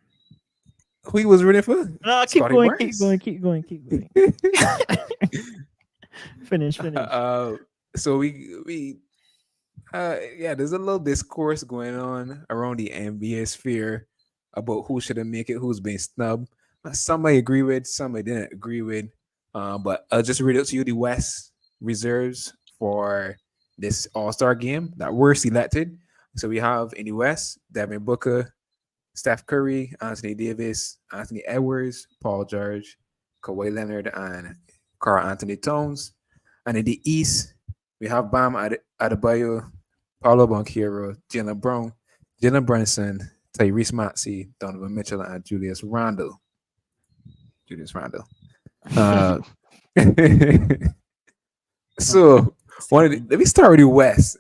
Who he was rooting for? No, keep Scotty going, keep Barnes. going, keep going, keep going. Finish, finish. So we yeah, there's a little discourse going on around the NBA sphere about who should make it, who's been snubbed. Some I agree with, some I didn't agree with. But I'll just read out to you the West reserves for this All-Star game that were selected. So we have in the West, Devin Booker, Steph Curry, Anthony Davis, Anthony Edwards, Paul George, Kawhi Leonard, and Karl Anthony Towns. And in the East, we have Bam Adebayo, Paulo Banchero, Jalen Brunson, Tyrese Maxey, Donovan Mitchell, and Julius Randle. Uh, so let me start with the West.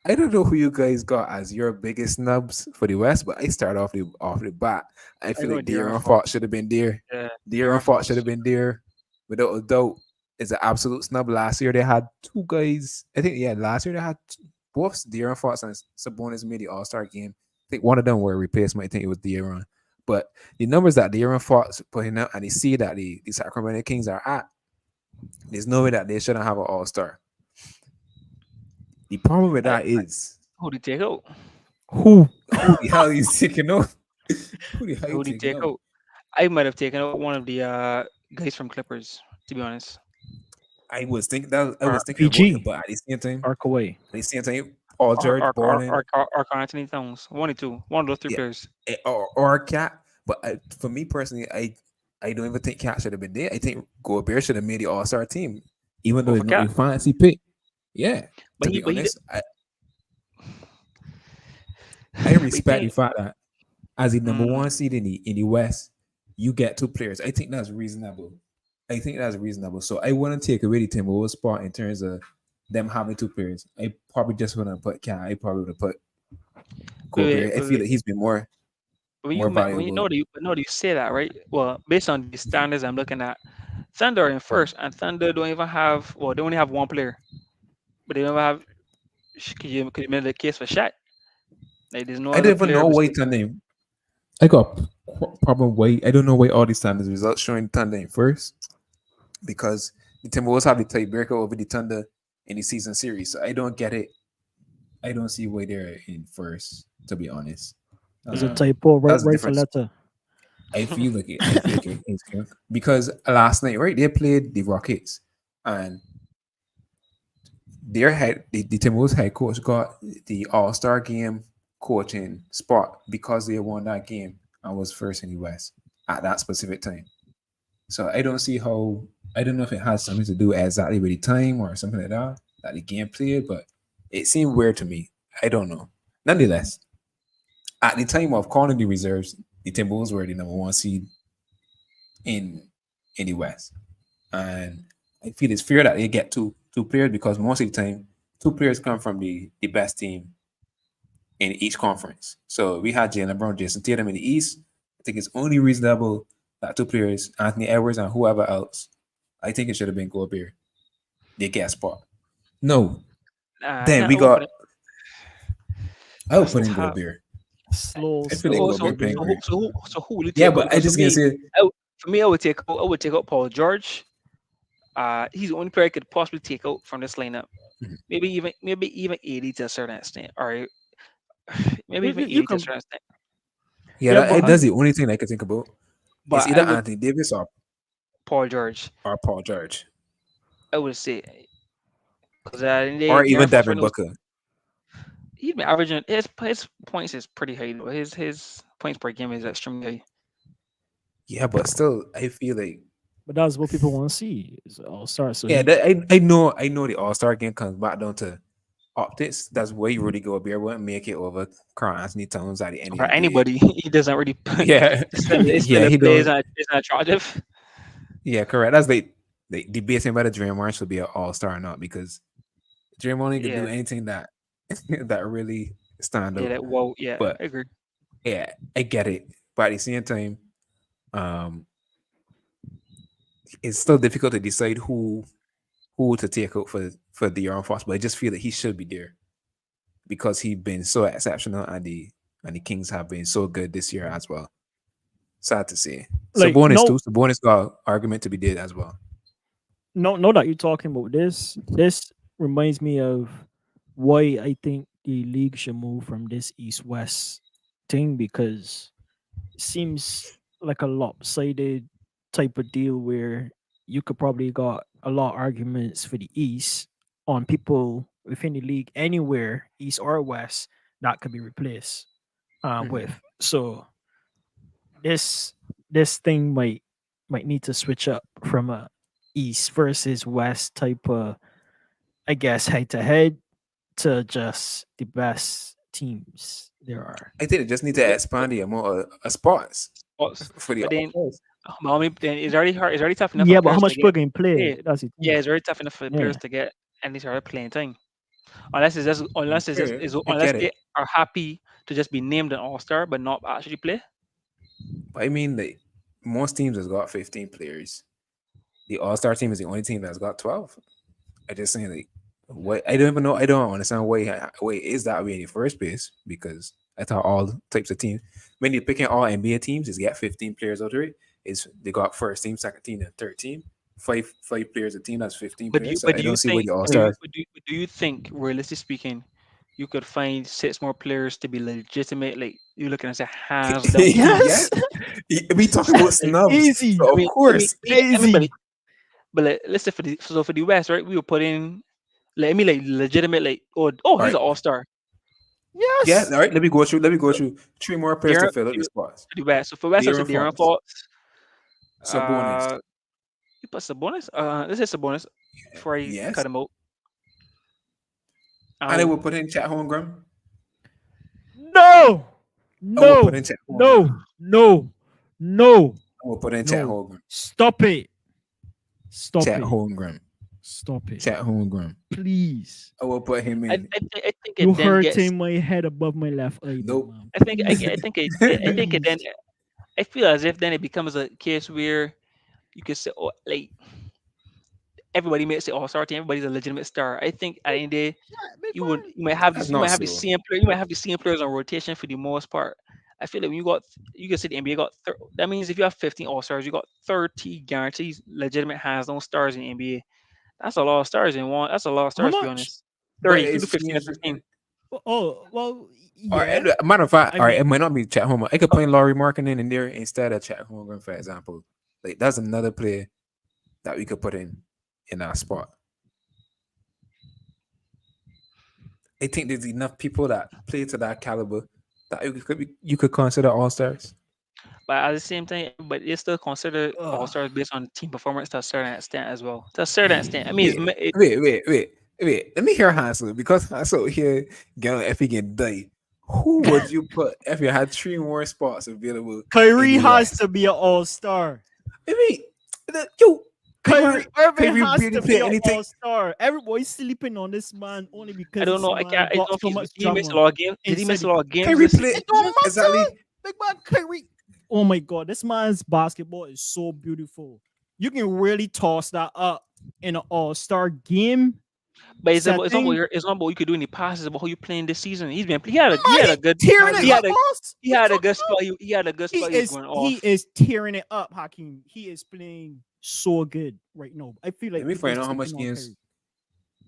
I don't know who you guys got as your biggest snubs for the West, but I start off the bat. I feel like De'Aaron Fox should have been there. yeah, De'Aaron Fox should have been there without a doubt. It's an absolute snub. Last year they had two guys. I think last year they had both De'Aaron Fox and Sabonis made the All-Star game. I think one of them were a replacement. I think it was De'Aaron. But the numbers that De'Aaron Fox putting out, and you see that the Sacramento Kings are at, there's no way that they shouldn't have an All-Star. The problem with that is who did take out? Who? Who the hell is taking out? Who the hell Who you did taking take out? out? I might have taken out one of the guys from Clippers, to be honest. I was thinking about PG. him, but at the same time, Paul George balling, Or Anthony Towns. One or two. One of those three yeah, players. or Cat. But for me personally, I don't even think Cat should have been there. I think Gobert should have made the All-Star team, even though Over it's not a Cat. fancy pick. Yeah, But to he be but he honest, I but he respect the think fact that as the number mm, one seed in the West, you get two players. I think that's reasonable. So I wouldn't take away the Timberwolves spot in terms of them having two players. I probably just wouldn't put Cat. I probably would have put Gobert. I feel wait. like he's been more When you valuable. know you say that, right? Well, based on the standards I'm looking at, Thunder in first, and Thunder don't even have, well, they only have one player, but they don't have. Could you make the case for Shaq? Like there's no I other don't even player know why besides. Thunder. I got problem why I don't know why all these standards results showing Thunder in first because the Timberwolves have the tiebreaker over the Thunder in the season series. So I don't get it. I don't see why they're in first. To be honest, There's a Mm. typo. that's the Write the difference. letter. I feel like it. It's good. Because last night, right, they played the Rockets, and the Timberwolves head coach got the All-Star game coaching spot because they won that game and was first in the West at that specific time. So I don't see how. I don't know if it has something to do exactly with the time or something like that the game played, but it seemed weird to me. I don't know. Nonetheless, at the time of calling the reserves, the Timberwolves were the number one seed in the West, and I feel it's fair that they get two players because most of the time, two players come from the best team in each conference. So we had Jalen Brown, Jason Tatum in the East. I think it's only reasonable that two players, Anthony Edwards and whoever else, I think it should have been Gobert. They get a spot. No. Then Not we got open. I would That's put in tough. Gobert. Slow, I feel like slow, So Gobert playing Gobert. great. who will you Yeah, take out? but I Because just gonna say for me, I would take out Paul George. He's the only player I could possibly take out from this lineup. mhm. Maybe even 80 to a certain extent, or maybe even You 80 to a can, certain extent. Yeah, yeah, but that's the only thing I can think about. It's I either would Anthony Davis Paul George. or Paul George. I would say because Or the Air even Force right Devin now Booker. he's been averaging his points is pretty high though. His points per game is extremely high. Yeah, but still, I feel like But that's what people want to see. Is all star. So Yeah, he I know the All-Star game comes back down to optics. That's where you really go. Beer won't make it over Carl Anthony Towns at the end of or the day. anybody. He doesn't really put Yeah, his yeah, style of he play don't. is not attractive. Yeah, correct. That's like they debating whether Draymond should be an All-Star or not because Draymond ain't could do Yeah, anything that that really stand yeah, out. that whoa, yeah, But I agree. yeah, I get it. But at the same time, um, it's still difficult to decide who to take out for De'Aaron Fox. But I just feel that he should be there because he's been so exceptional and the Kings have been so good this year as well. Sad to see. like Sabonis no too. Sabonis got argument to be did as well. no that you're talking about this. This reminds me of why I think the league should move from this East West thing because it seems like a lopsided type of deal where you could probably got a lot of arguments for the East on people within the league anywhere, East or West, that could be replaced Mhm. with. So this this thing might need to switch up from a East versus West type of, I guess, head to head to just the best teams there are. I think they just need to expand the amount of spots Spots. for the But then, All-Stars. I mean, then it's already hard. It's already tough enough for Yeah, but how players much to people get can play? paid. That's the Yeah, thing. it's already tough enough for the Yeah. players to get at least already playing time. Okay, I Unless get they it. are happy to just be named an all star but not actually play. But I mean, most teams has got 15 players. The All-Star team is the only team that's got 12. I just saying like what I don't even know. I don't understand why it is that way in the first place because I thought all types of teams when you're picking all NBA teams is get 15 players out of it. Is they got first team, second team, and third team. Five players a team, that's 15 players. So But I do you don't see why think the All Stars. do you think realistically speaking, you could find six more players to be legitimate? Like you looking at say hands down Yeah. Yes. We talking about like snubs. Easy. So of course. I mean, Easy. let's say for the West, right? We were putting like I mean like legitimate like All he's right. an all star. Yeah, Yes. all right. Let me go through. Let me go through three more players to Darren fill for out the spots. the West. So for West, I said De'Aaron Darren Fox, Fox. Sabonis. You put Sabonis. Let's say Sabonis before I Yes. cut him out. And I will put in Chat Holmgren. No. I will put in No. Chat Holmgren. No. No. No. I will put in Chat No. Holmgren. Stop it. Stop Chat it. Holmgren. Stop it. Chat Holmgren. Please. I will put him in. I think You it then gets. hurting my head above my left eye, there, Nope. man. I think Please. I think it then. Please. I feel as if then it becomes a case where you could say, oh, like everybody makes it all star team. Everybody's a legitimate star. I think at the end of the day, Yeah, be That's you might not have the so. same player. You might have the same players on rotation for the most part. I feel like when you can say the NBA got that means if you have 15 all stars, you got 30 guarantees legitimate hands on stars in the NBA. That's a lot of stars in one. That's a lot of How stars to be much? honest. But 30. If you do it's 15 and 15. Oh, well, all right. yeah. Matter of fact, I all right, it mean, might not be Chat Holmgren. I could play Laurie Markkinen in there instead of Chat Holmgren, for example. Like that's another player that we could put in our spot. I think there's enough people that play to that caliber that you could consider all stars. But at the same time, but they still consider all ugh. stars based on team performance to a certain extent as well. To a certain extent. I mean, Wait, wait. Let me hear Hansel because Hansel here going if he can die. Who would you put if you had three more spots available in Kyrie the has West? to be an all-star. I mean, yo, Kyrie Irving Kyrie has barely to be play an anything. all-star. Everybody's sleeping on this man only I because don't this know. I man can't. I don't know got if so much did he miss a drama lot of games. Did he inside miss a the lot of games Kyrie this play It don't exactly. matter. Big man Kyrie. Oh my god, this man's basketball is so beautiful. You can really toss that up in an all-star game But setting. it's not about what you could do in the past. It's about how you playing this season. He Man, had he a good tearing it he had up, a boss. he What you had a talking good about? spot. He had a good spot. He was going He off. is tearing it up, Hakeem. He is playing so good right now. I feel Let like me people find out how sleeping much on games. Kyrie.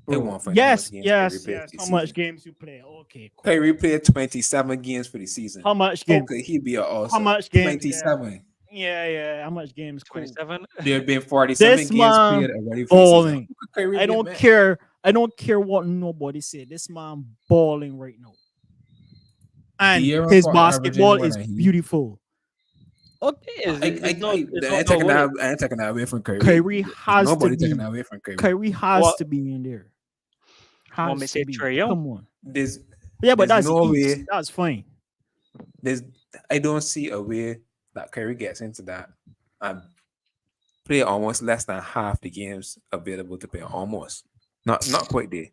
I Bro. won't find out how much Yes, games Kyrie yes, played yes. this How much season. games you play? Okay, cool. Kyrie played 27 games for the season. How much How games? could he be an How all-star? much games? Yeah. 27. Yeah. How much games? Cool. 27. There have been 47 This games played man already for the season. balling. Who could Kyrie I be don't man? care. I don't care what nobody said. This man balling right now. And De'Aaron his Fox averaging basketball more is than he. beautiful. Okay, It's I ain't no taking what that. it. I ain't taking that away from Kyrie. Kyrie There's has to nobody taking be. that away from Kyrie. Kyrie has What to be in there. want me to Has to say be. Trey Young? Come on. There's Yeah, but there's that's the no East. way. That's fine. There's I don't see a way that Kyrie gets into that and play almost less than half the games available to play. Almost, not quite there.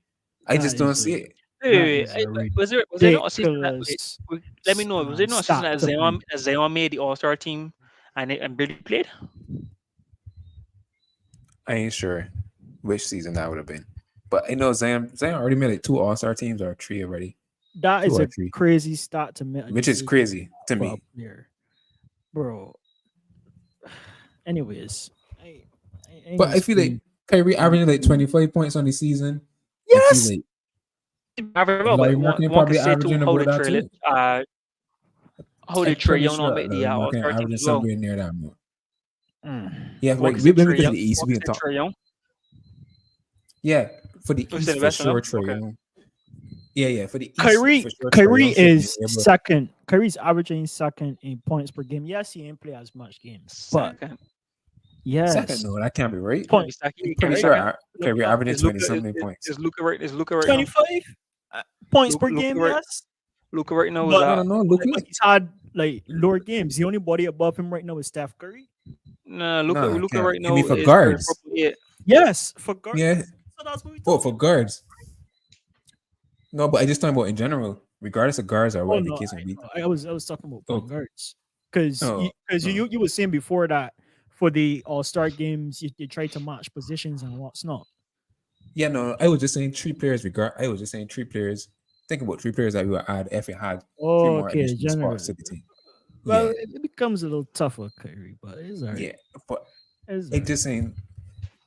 I That just don't is see it. that is a Was there not a season that ridiculous let me know, was there not a season stat that to play. Zion made the All Star team and barely played? I ain't sure which season that would have been, but I know Zion already made like 2 All-Star teams or 3 already, That two is or a 3, crazy stat to make a which is decision crazy to for a me. player, bro. Anyways, I ain't But gonna I feel like scream. Kyrie averaging like 25 points on the season. I feel Yes, like Average well, but Larry Markin one can probably say too, averaging about that too. how I'm did Trey pretty Young not sure make the Larry All Markin Star team averaging as well? somewhere near that amount. mm. Yeah, One right. can say Maybe Trey because Young. of the East, One we can can say talk. Trey Young. Yeah, for the We say East the for Western sure, now. Trey Okay. Young. Yeah, for the East Kyrie, for sure, Trey Kyrie Young should be is able. second. Kyrie's averaging second in points per game. Yes, he didn't play as much games, but Second. Second, yes, no, that can't be right. Can't be point second. I'm You can't pretty be right. sure second. Look Kyrie up. averaging 20 something points. Is Luca right now? 25 points per Luca game. right. Yes, Luca right now is but No, no, no. Look, but he's had like lower games. The only body above him right now is Steph Curry. nah. no, it Luca can't. right You mean now for is third for guards? yeah. Yes, for guard. Yeah. So that's what we Oh, talking for about. guards. No, but I just talking about in general, regardless of guards or Oh what the no, case may be. I was talking about point Oh, guards because oh, oh. you were saying before that for the All Star games you try to match positions and what's not. Yeah, no, I was just saying 3 players. I was just saying 3 players. Think about 3 players that we would add if it had 3 more Okay, additional spots generally. to the team. Well, Yeah, it becomes a little tougher, Kyrie, but it's alright. yeah. But It's I alright. just saying,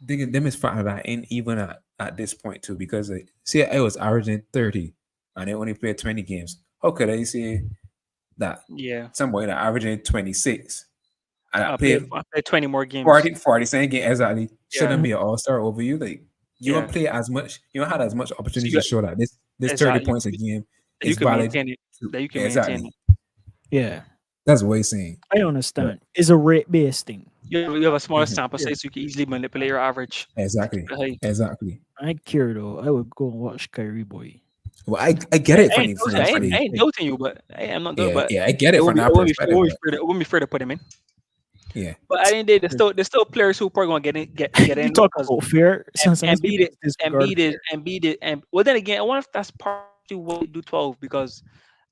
them is factor that in even at this point too, because like, see, I was averaging 30 and I only played 20 games. How could I say that Yeah. somebody that averaging 26 and I I played played 20 more games. 40 game exactly shouldn't Yeah. be an all-star over you? Like you don't Yeah. play as much, you don't have as much So opportunity you to got show that this 30 exactly points a game that you is can valid. maintain it. That you can maintain Exactly. it. Yeah, That's what he's saying. I But understand. It's a rate based thing. You have a smaller mhm, sample size, so you can easily manipulate your average to keep exactly. it high. Exactly. I care though. I would go and watch Kyrie boy. Well, I get it I from ain't the doubting, from, from the I ain't doubting you, but I'm not doing. yeah, But yeah, I get it from that perspective, but it wouldn't be fair to put him in. yeah. But at the end of the day, there's still players who probably gonna get You in talk because about fair. Sometimes Embiid people is disregard fair. And well then again, I wonder if that's partly why they do 12 because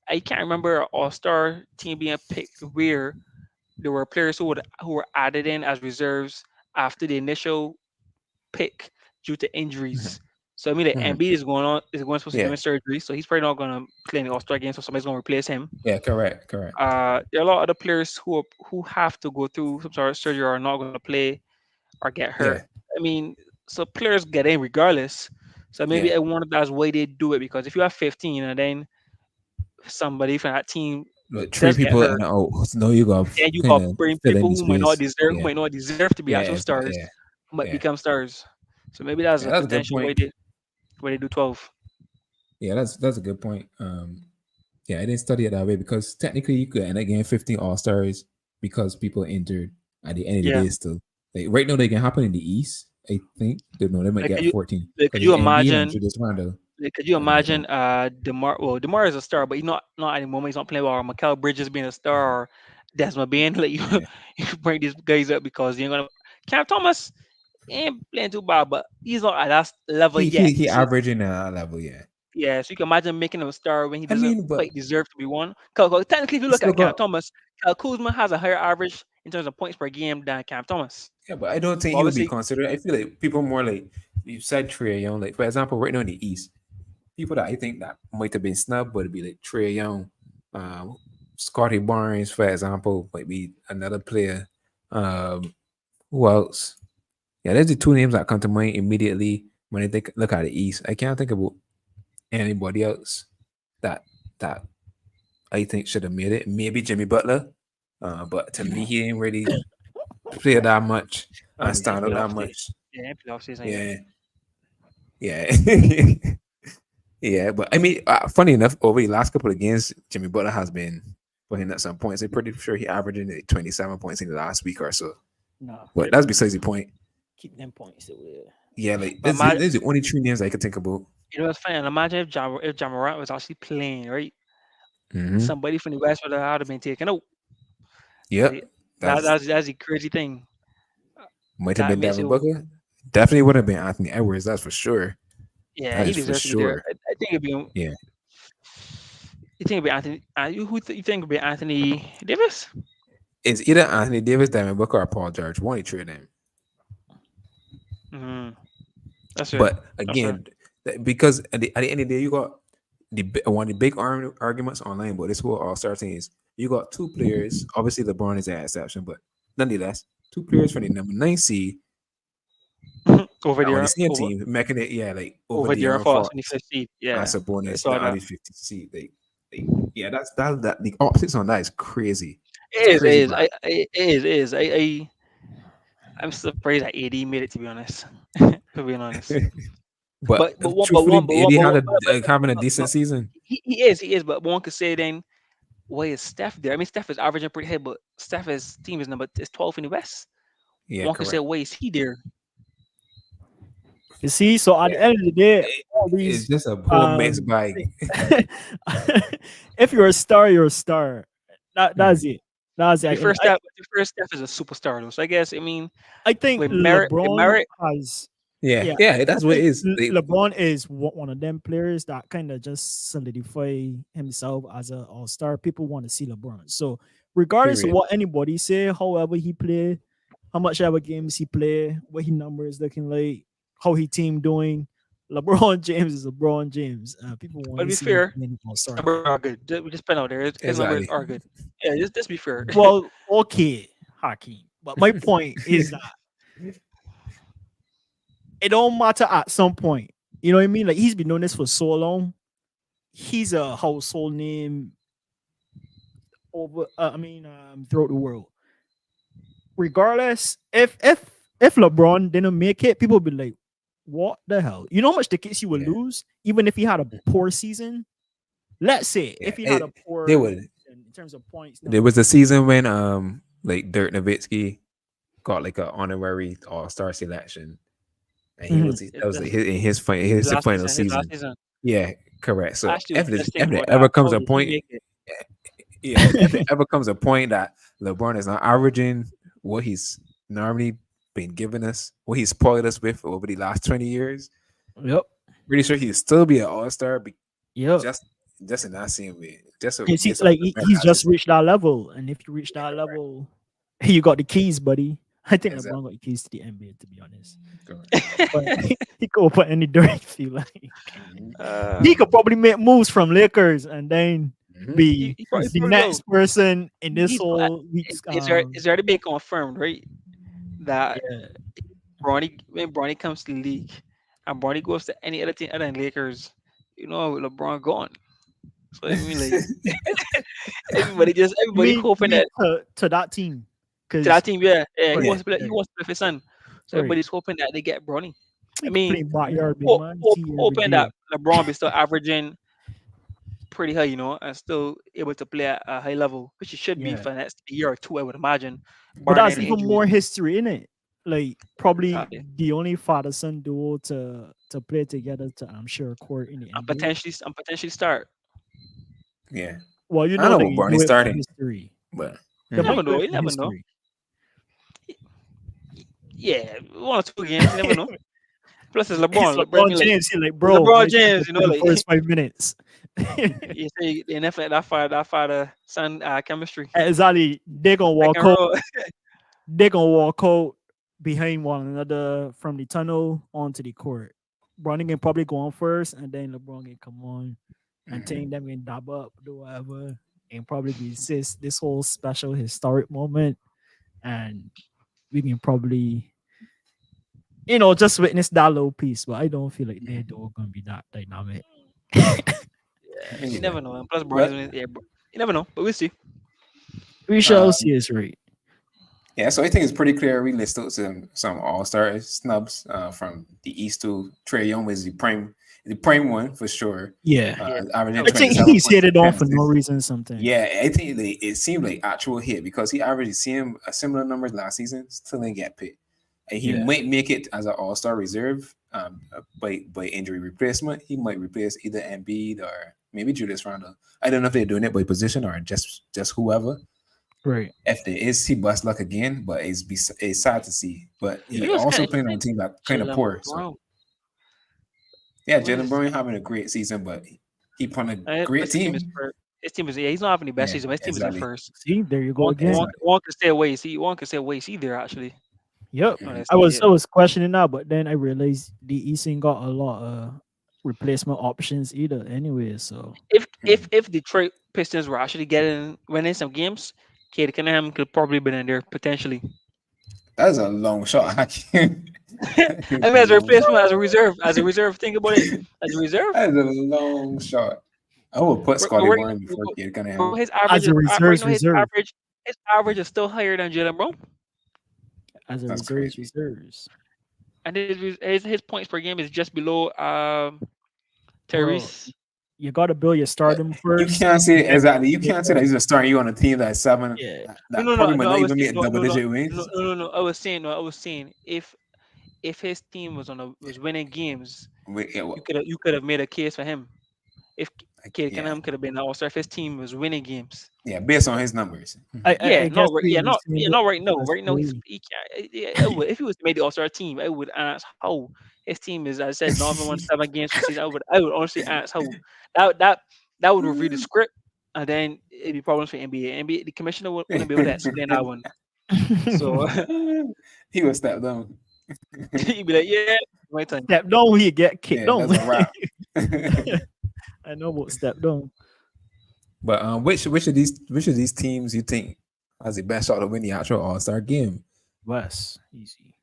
I can't remember an all-star team being picked where there were players who were added in as reserves after the initial pick due to Mhm, injuries. So I mean, like mhm. Embiid is going supposed to be Yeah, doing surgery, so he's probably not going to play in the All Star game. So somebody's going to replace him. yeah, correct. There are a lot of other players who have to go through some sort of surgery or are not going to play or get hurt. Yeah, I mean, so players get in regardless. So yeah. maybe I wonder if that's why they do it because if you have 15 and then somebody from that team But three does get people hurt, and oh, no, you got then you kind got of bring fill in people the space. who Yeah, might not deserve to be yeah, actual stars, yeah, who might yeah. become stars. So maybe that's Yeah, a that's a good potential point. way they do 12. Yeah, that's a good point. Yeah, I didn't study it that way because technically you could end up getting 15 All Stars because people injured at the end of the Yeah. day. Still, like right now, they can happen in the East. I think they know they might Like get 14 could because you it's Embiid and imagine Julius Randle. could you That they might imagine get. Demar is a star, but he's not at the moment he's not playing well or Mikal Bridges being a star or Desmond Bain. Like Yeah, you bring these guys up because you're gonna Cam Thomas ain't playing too bad, but he's not at that level he yet. he he averaging at that level. Yeah, Yeah, so you can imagine making him a star when he I doesn't mean, but quite deserve to be one. 'Cause technically, if you he look still at Cam got. Thomas, Kyle Kuzma has a higher average in terms of points per game than Cam Thomas. Yeah, but I don't think But he would be obviously, considered. I feel like people more like you said Trey Young. Like for example, right now in the East, people that I think that might have been snubbed would be like Trey Young, um, Scotty Barnes, for example, might be another player. Um, who else? Yeah, there's the two names that come to mind immediately when I think look at the East. I can't think about anybody else that that I think should have made it. Maybe Jimmy Butler, but to me, he ain't really play that much and yeah, stand out that playoff season. much. Yeah, playoff season. Yeah. Yeah, yeah. Yeah, but I mean, funny enough, over the last couple of games, Jimmy Butler has been putting up some points. I'm pretty sure he averaging 27 points in the last week or so. No, But that's besides the point. keep them points away. Yeah, like But there's the only three names I could think about. you know what's funny? Imagine if Ja Morant was actually playing, right? Mm-hmm. Somebody from the West would have been taken out. Yep, Like, that's that's the crazy thing. might have That been makes it. Devin Booker. Definitely would have been Anthony Edwards. That's for sure. Yeah, That he is for deserves to be there. sure. I think it'd be. You Yeah. think it'd be Anthony? You think it'd be Anthony Davis? It's either Anthony Davis, Devin Booker, or Paul George. One of three of them. Mm-hmm. That's it. But That's it. again, because at the end of the day, you got one of the big arguments online about this whole All-Star thing is you got two players. Obviously, LeBron is an exception, but nonetheless, two players from the number 9 seed over on the there, same team, making it over over the there, Aaron Fox in the Fox fifth seed. and Yeah, I Sabonis, saw the that. other 50 seed. Yeah, that's that the optics on that is crazy. It Crazy is. bad. It is. I'm surprised that AD made it. To be honest, to being honest. But But one, truthfully, AD but, had but, having a decent season. he is. He is. But one could say then, why is Steph there? I mean, Steph is averaging pretty high, but Steph's team is 12th in the West. Yeah, One could say, correct. why is he there? You see, so at the end of the day, all It's these just a whole mixed um bag. if you're a star, you're a star. That's it. That's The it. first step, the first step is a superstar, though. So I guess I think with LeBron merit, has Yeah, yeah. yeah, I that's what it think is. LeBron is one of them players that kind of just solidify himself as an all-star. People want to see LeBron. So regardless of Period. what anybody say, however he play, how much ever games he play, what his numbers looking like, how he team doing, LeBron James is LeBron James. People want but to to be see him fair, win his all-star. numbers are good. We just put out there. His numbers Exactly. are good. Yeah, just be fair. Well, okay, Hakeem. But my point is that it don't matter at some point. You know what I mean? Like he's been doing this for so long. He's a household name over. Throughout the world. Regardless, if LeBron didn't make it, people would be like, "What the hell?" You know how much the case you would Yeah. lose, even if he had a poor season. Let's say Yeah, if he had a poor they would. season in terms of points. There was a season when like Dirk Nowitzki got like an honorary All-Star selection, and he was that was like in his final His last season. season. Yeah, correct. So Actually, if just think there about ever that. comes How a did he point, make it? yeah, if there ever comes a point that LeBron is not averaging what he's normally been giving us, what he's spoiled us with over the last 20 years, Yep. pretty sure he'll still be an all-star Yep. just in that same way. Just so It's based off like the he's as just his- reached that level, and if you reach that level, you got the keys, buddy. I think Exactly. LeBron got the keys to the NBA, to be honest. Correct. But he could open any door he feel like. Uh, He could probably make moves from Lakers and then Mhm. be he probably the will. next person in this He's whole week's. It's already been confirmed, right? That Yeah. When Bronny comes to the league and Bronny goes to any other team other than Lakers, LeBron gone. So I mean, like everybody hoping that to that team, to because that team, yeah, he Right, wants to play. He right. wants to play for his son. So Right. everybody's hoping that they get Bronny. he I could mean, play backyard, big man. See you every hoping day. that LeBron be still averaging pretty high, and still able to play at a high level, which he should be Yeah. for the next year or two, I would imagine. But Barring that's any even injury. more history in it. Like probably Exactly. the only father son duo to play together to I'm sure court in the And NBA. potentially start. Yeah, Well, you I know, know like what you Barney's do it for starting, history. but They You might never do know. it You for never know. history. Yeah, 1 or 2 games. You never know. Plus, it's It's LeBron. I LeBron mean, like, James. He's like, it's bro, LeBron my James. for the first 5 minutes. You say the NFL that father son chemistry. Exactly. They're gonna Pick walk and out. roll. They're gonna walk out behind one another from the tunnel onto the court. Bronny can probably go on first, and then LeBron can come on and take them and dab up, do whatever, and probably be this whole special historic moment. And we can probably, just witness that little piece. But I don't feel like they're gonna be that dynamic. Yeah, you never know. And plus, But- you never know. But we'll see. We shall Um, see is right. yeah, so I think it's pretty clear. We listed some all-star snubs from the East to Trae Young was the prime the prime one for sure. Yeah. Averaging I think 27 he's points hit and it 10 off for no assists. reason sometimes. Yeah, I think it seemed like actual hit because he averaged similar numbers last season, still didn't get picked. And he might make it as an all-star reserve by injury replacement. He might replace either Embiid or maybe Julius Randle. I don't know if they're doing it by position or just whoever. Right. If there is, he bust luck again, but it's sad to see. But He he was also kind playing on a of team that kind of poor. So yeah, Jalen Brown having a great season, but he put on a great team. His team is he's not having the best season. But his team is in Exactly. first. See, there you go again. One can stay away. See, one can stay away. See there actually. Yep. I was questioning that, but then I realized the East ain't got a lot of replacement options either. Anyway, so if Detroit Pistons were actually winning some games, Cade Cunningham could probably been in there potentially. That's a long shot. I mean, as a replacement, as a reserve. Think about it. As a reserve, that's a long shot. I would put Scotty Barnes before Cade Cunningham. His average, his average is still higher than Jalen Brown. As a reserves. And his points per game is just below Tyrese. You got to build your stardom first. You can't say exactly. You can't say that he's a starting you on a team that's 7. Yeah. That probably might not even make double-digit wins. No. I was saying if his team was winning games, you could have made a case for him. If Cade Cunningham could have been an all-star if his team was winning games. Yeah, based on his numbers. Not right now. Right now, he can't. If he was made the all-star team, I would ask how his team is. As I said, not even won 7 games for season. I would honestly ask how that would review the script, and then it'd be problems for NBA. The commissioner wouldn't be able to explain that one. So he would step down. He'd be like, "Yeah, my time." Step down, he get kicked down. That's a wrap. I know what step down. But which of these teams you think has the best shot to win the actual All-Star game? West, easy.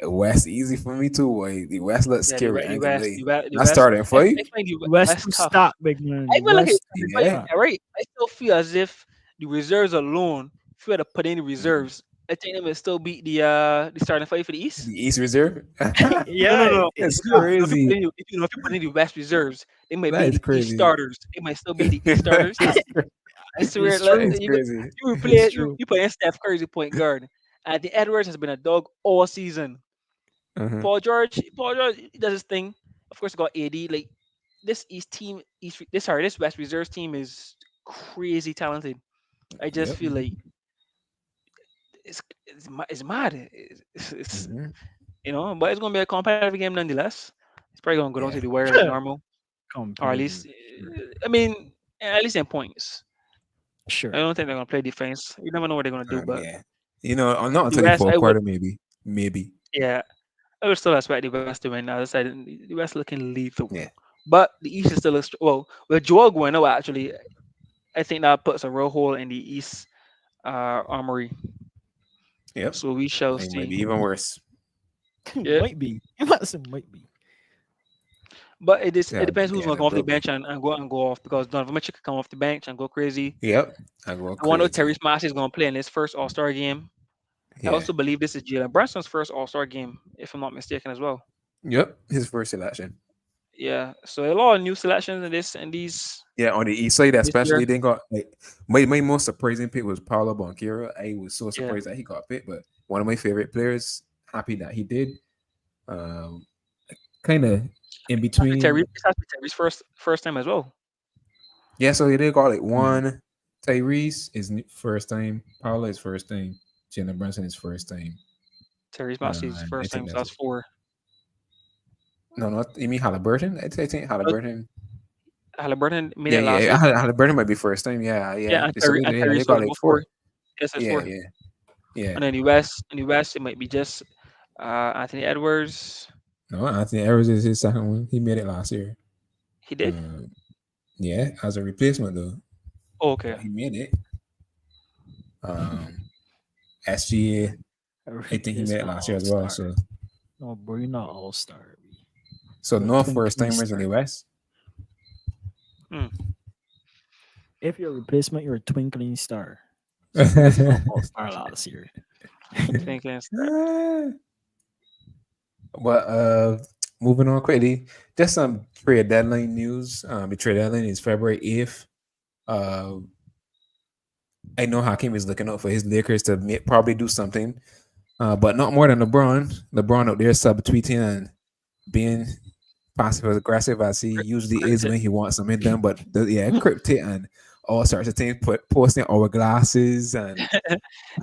West, easy for me too. Boy. The West looks scary. I started for you. West to stop, big man. Right. I still feel as if the reserves alone, if we had to put in the reserves, I think they would still beat the starting five for the East. The East Reserve? No. It's crazy. If you put in the West reserves, they might That beat the East starters. They might still beat the East starters. I swear, you put in Steph Curry point guard. The Edwards has been a dog all season. Paul George, he does his thing. Of course, he got AD. Like this this West Reserves team is crazy talented. I just feel like it's mad. It's but it's gonna be a competitive game nonetheless. It's probably gonna go down to the wire like normal, or at least, I mean, at least in points. Sure. I don't think they're gonna play defense. You never know what they're gonna do, but not until the fourth quarter, maybe. Yeah, I would still expect the West to win. As I said, the West looking lethal. Yeah. But the East is still with Joel going out. Actually, I think that puts a real hole in the East armory. Yep. So we shall see. Maybe even worse. Yeah. Might be. Might be. But it depends who's going to come off the bench and go off, because Donovan Mitchell could come off the bench and go crazy. Yep. I wonder if Tyrese Maxey is going to play in his first All-Star game. Yeah. I also believe this is Jalen Brunson's first All-Star game, if I'm not mistaken, as well. Yep, his first selection. Yeah, so a lot of new selections in these. Yeah, on the East side, especially, they got my most surprising pick was Paolo Banchero. I was so surprised that he got picked, but one of my favorite players. Happy that he did. Kind of in between. Tyrese's first time as well. Yeah, so they got one. Tyrese is first time. Paolo is first time. Jalen Brunson is first time. Tyrese Maxey's first time, so that's 4. No, you mean Halliburton? I think Halliburton. Halliburton made it last year. Halliburton might be first time. Yeah. They got 4. Yes, that's 4. Yeah. And in the West, it might be just Anthony Edwards. No, Anthony Edwards is his second one. He made it last year. He did? Yeah, as a replacement though. Oh, okay. But he made it. SGA, I think he made it last year as well. So no, bro, you're not all-star. So no first timers in the West. If you're a replacement, you're a twinkling star. So all-star last year. Twinkling star. But moving on quickly, just some trade deadline news. The trade deadline is February 8th. Uh, I know Hakeem is looking out for his Lakers to probably do something, but not more than LeBron. LeBron out there subtweeting and being passive aggressive as he usually is when he wants something done. But cryptic and all sorts of things, posting hourglasses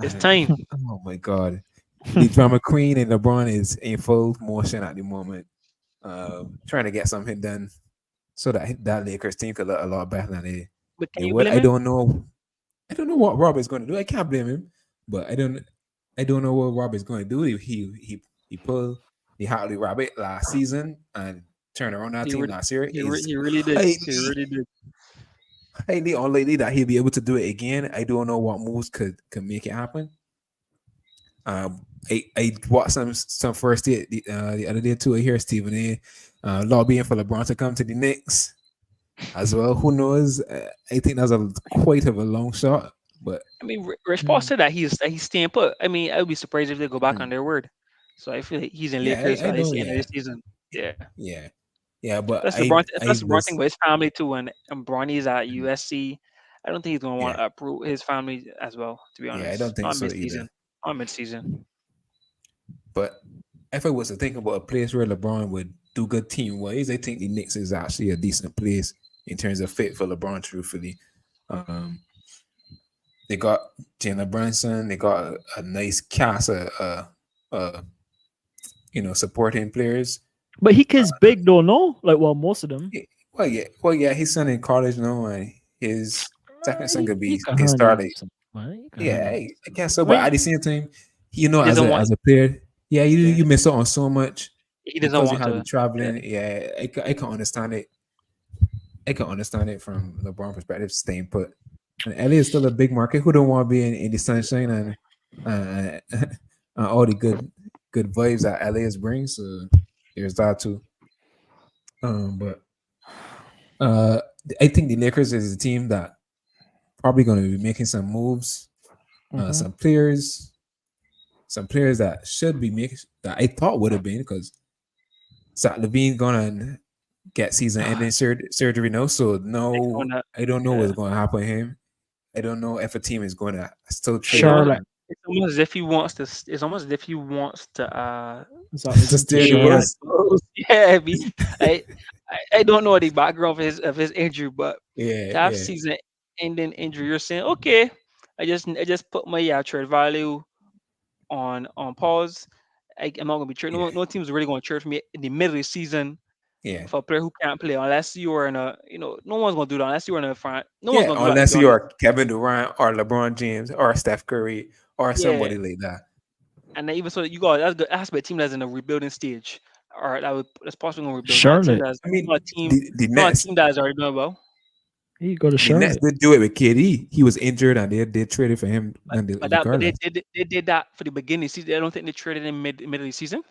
It's time. oh my god, the drama queen and LeBron is in full motion at the moment, trying to get something done so that Lakers team could look a lot better than But can they you would. blame him? I don't know what Rob is going to do. I can't blame him, but I don't know what Rob is going to do. He pulled the Hartley Rabbit last season and turned around that team last year. He really did. He really did. highly unlikely that he'll be able to do it again. I don't know what moves could make it happen. I watched some first the other day too. I hear Stephen A. Lobbying for LeBron to come to the Knicks as well. Who knows? I think that's quite of a long shot, but I mean, Rich Paul said that he's staying put. I mean, I would be surprised if they go back on their word. So I feel like he's in yeah, Lakers I at least know, the end of yeah, the season. Yeah. yeah. But Plus I LeBron, plus LeBron thing with his family too, and Bronny's at USC. I don't think he's gonna want yeah, to uproot his family as well. To be I honest, don't think not so mid season. either. Not mid season. But if I was to think about a place where LeBron would do good team wise, I think the Knicks is actually a decent place in terms of fit for LeBron. Truthfully, um, they got Jalen Brunson, they got a nice cast of supporting players. But he kids big though, no? Like, well, most of them. Well, yeah, his son in college now, and his second son could He be can can handle start it. himself, right? He can Yeah, handle I himself. guess so. But Right? at the same time, He as doesn't want. a player, yeah, Yeah. you miss out on so much He doesn't because you want have the to. Yeah. traveling. Yeah, I can understand it. I can understand it from LeBron perspective, staying put. And LA is still a big market. Who don't want to be in the sunshine and uh, all the good vibes that LA is bring? So there's that too. But I think the Lakers is a team that probably going to be making some moves, Mhm. some players that should be making that I thought would have been because Zach Levine gonna get season-ending surgery now. So no, Gonna, I don't know yeah. what's going to happen to him. I don't know if a team is going to still trade It's almost, him Charlotte. it's almost as if he wants to. It's almost as if he wants to. Exactly. to steer the Yeah, Charlotte. bus. yeah. I, I don't know the background of his injury, but Yeah, to have yeah, season ending injury, you're saying okay. I just put my trade value on pause. I'm not gonna be trading. yeah, No team's really gonna trade for me in the middle of the season yeah, for a player who can't play unless you are in a no one's gonna do that unless you are in a front. No one's yeah. gonna do that to Unless be you honest. are Kevin Durant or LeBron James or Steph Curry or Yeah, somebody like that. and then even so, that has to be a team that's in a rebuilding stage, or that's possibly gonna rebuild. Charlotte. I mean, Not a team that has already done well. He go to The Nets Charlotte. did do it with KD. He was injured and they traded for him But and but regardless. they did that for the beginning of the season. I don't think they traded him middle of the season.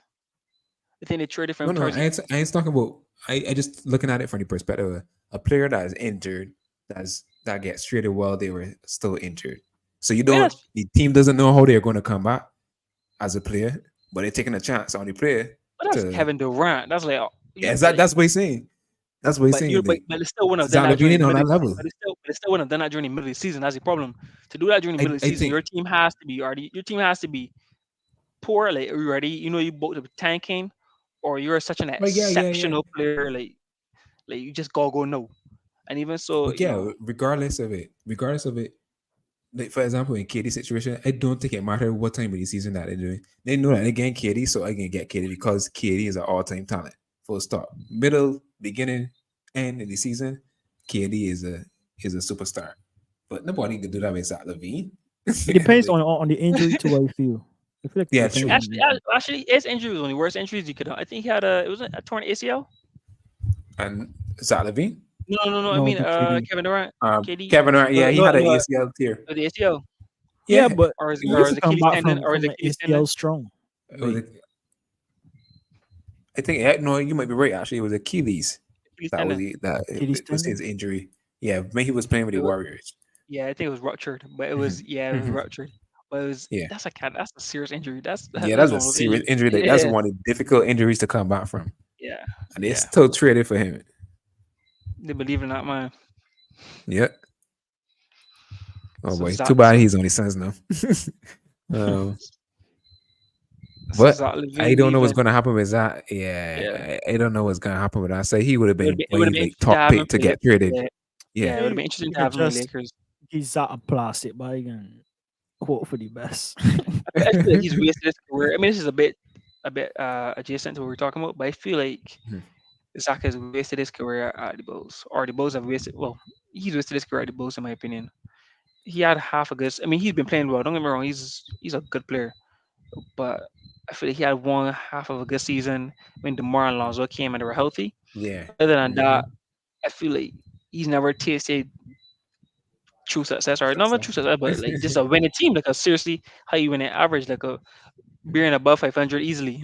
I think they traded for No, him no, towards the I ain't talking about. I just looking at it from the perspective of a player that is injured, that gets traded while they were still injured. So you yeah, don't. The team doesn't know how they're going to come back as a player, but they're taking a chance on the player but that's to. Kevin Durant. That's like Yeah, like that's what he's saying. That's what he's but you saying. Like, but they still wouldn't have done Zach that during LaVine the on middle. that level. But they still wouldn't have done that during the middle of the season. That's the problem. To do that during the middle of the I season, think. your team has to be already. Your team has to be poor. Like are you ready? You both are tanking, or you're such an Oh yeah. exceptional player. Like you just gotta go no. And even so, But yeah, regardless of it, like for example, in KD situation, I don't think it matters what time of the season that they're doing. They know that they're getting KD, so I can get KD because KD is an all-time talent. Full stop. Middle, beginning, end of the season, KD is a superstar. But nobody can do that with Zach Levine. It depends Like, on the injury to what I feel. I feel like it yeah, depends true. on the injury. actually, his injury was one of the worst injuries you could. I think he had it was a torn ACL. And Zach Levine, No. I No, mean, the KD. Kevin Durant, KD, Kevin Hart, yeah, he no, had an no, ACL tear. the ACL, Yeah, Yeah, but he or used his to come Achilles back tendon, or his from an Achilles ACL tendon. strong. it was Like, I think no, you might be right. Actually, it was Achilles. Achilles That was tendon. Achilles it was his tendon. injury. Yeah, when he was playing with It the was, Warriors. yeah, I think it was ruptured, but Mhm, it was mhm. ruptured. But it was Yeah, that's a serious injury. yeah, That's that's a one of those serious injuries. injury. Like, that's Yeah, one of the difficult injuries to come back from. Yeah, and they yeah. still traded for him. They believe in that man. Yep. Oh So boy, Zach, too bad he's only sons now. um, so but Zach I Levine don't know leaving. what's gonna happen with that. Yeah, Yeah, I don't know what's gonna happen with that. I say he would have been it would have way been like interesting to top have him pick for to the get traded. yeah, Yeah, yeah. It would have been He interesting to he have him in the just Lakers. he's out of plastic, but he can hope for the best. I feel like he's wasted his career. I mean, this is a bit adjacent to what we're talking about, but I feel like Mhm. Zach has wasted his career at the Bulls, or the Bulls have wasted. Well, he's wasted his career at the Bulls, in my opinion. He had half a good. I mean, he's been playing well. Don't get me wrong. He's a good player, but I feel like he had one half of a good season when DeMar and Lonzo came and they were healthy. Yeah. Other than that, Mhm. I feel like he's never tasted true success, or not true Success. success, but like just a winning team. Like a seriously, how you win an average, like a being above 500 easily.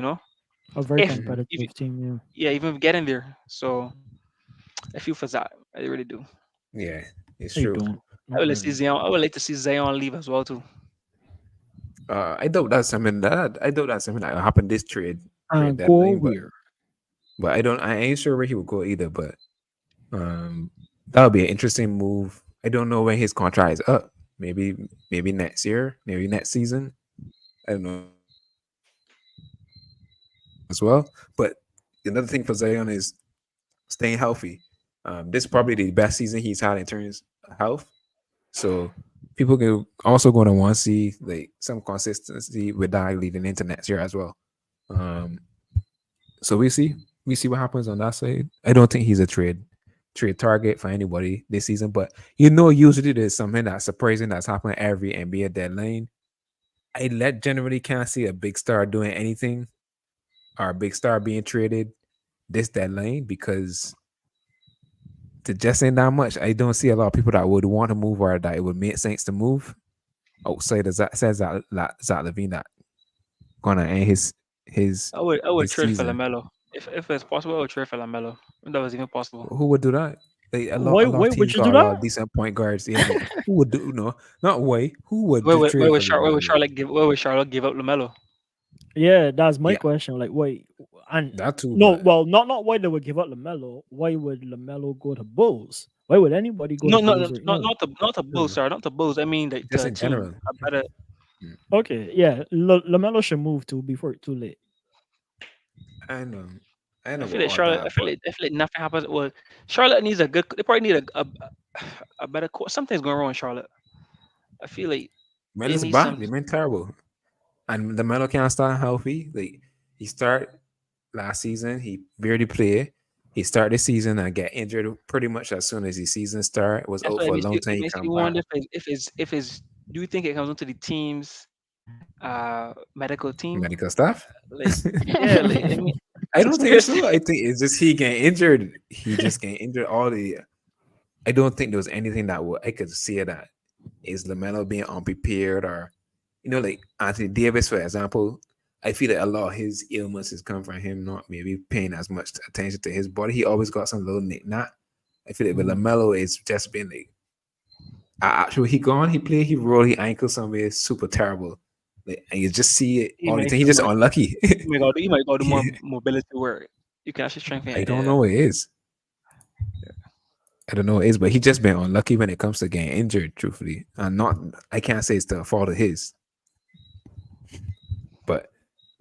A very If Mhm. even competitive team, yeah. yeah, even getting there. So I feel for Zach. I really do. Yeah, it's I true. don't. I Not would like to see really. Zion. I would like to see Zion leave as well too. I doubt that's something that will happen this trade Go deadline, where? but I ain't sure where he would go either. But um, that would be an interesting move. I don't know when his contract is up. Maybe next year, maybe next season. I don't know as well. But another thing for Zion is staying healthy. This is probably the best season he's had in terms of health. So people can also going to want to see like some consistency with that leading into next year as well. Um, so we see what happens on that side. I don't think he's a trade target for anybody this season, but usually there's something that's surprising that's happening every NBA deadline. Generally can't see a big star doing anything or a big star being traded this deadline because to just ain't that much. I don't see a lot of people that would want to move or that it would make sense to move outside of Zach Levine that gonna end his I would his trade for season. Lamelo if it's possible. I would trade for Lamelo if that was even possible. Who would do that? Like, a lot Why of would teams you do got a lot that? of decent point guards. Yeah, like who would do no, not way. Who would Where just would where trade would for Char- where would Lamelo? Like, Charlotte give where would Charlotte give up Lamelo? Yeah, that's my yeah, question. Like, why? And that too. no, But well, not why they would give up Lamelo. Why would Lamelo go to Bulls? Why would anybody go to No, no, Bulls no, right not now? not the Bulls, uh, sorry, not the Bulls. I mean, like just to a in team, general. a better. Mm. Okay, yeah, Lamelo should move too before it's too late. I know, I I know feel about like all Charlotte. that, but I feel like nothing happens. Well, Charlotte needs a good. They probably need a better coach. Something's going wrong in Charlotte. I feel like man, they it's need bad. some. They mean terrible. And the Melo can't start healthy. Like he start last season, he barely played. He started the season and get injured pretty much as soon as the season start. Was That's out why for a long time. it He makes me come back. wonder if it's. Do you think it comes into the team's medical team? Medical stuff. Like yeah, like I mean, I don't think seriously. so. I think it's just he getting injured. He just getting injured all the. I don't think there was anything that I could see that is Lamelo being unprepared or, like Anthony Davis, for example. I feel that a lot of his ailments is come from him not maybe paying as much attention to his body. He always got some little knick-knack. I feel like with Mhm. Lamelo, it's just been like, actually, he gone, he played, he rolled, he ankle somewhere super terrible. Like, and you just see it He all the might time. He he just might unlucky. he might go to more mobility where you can actually strengthen I it. don't Yeah. know what it is. I don't know what it is, but he just been unlucky when it comes to getting injured, truthfully. And not, I can't say it's the fault of his, but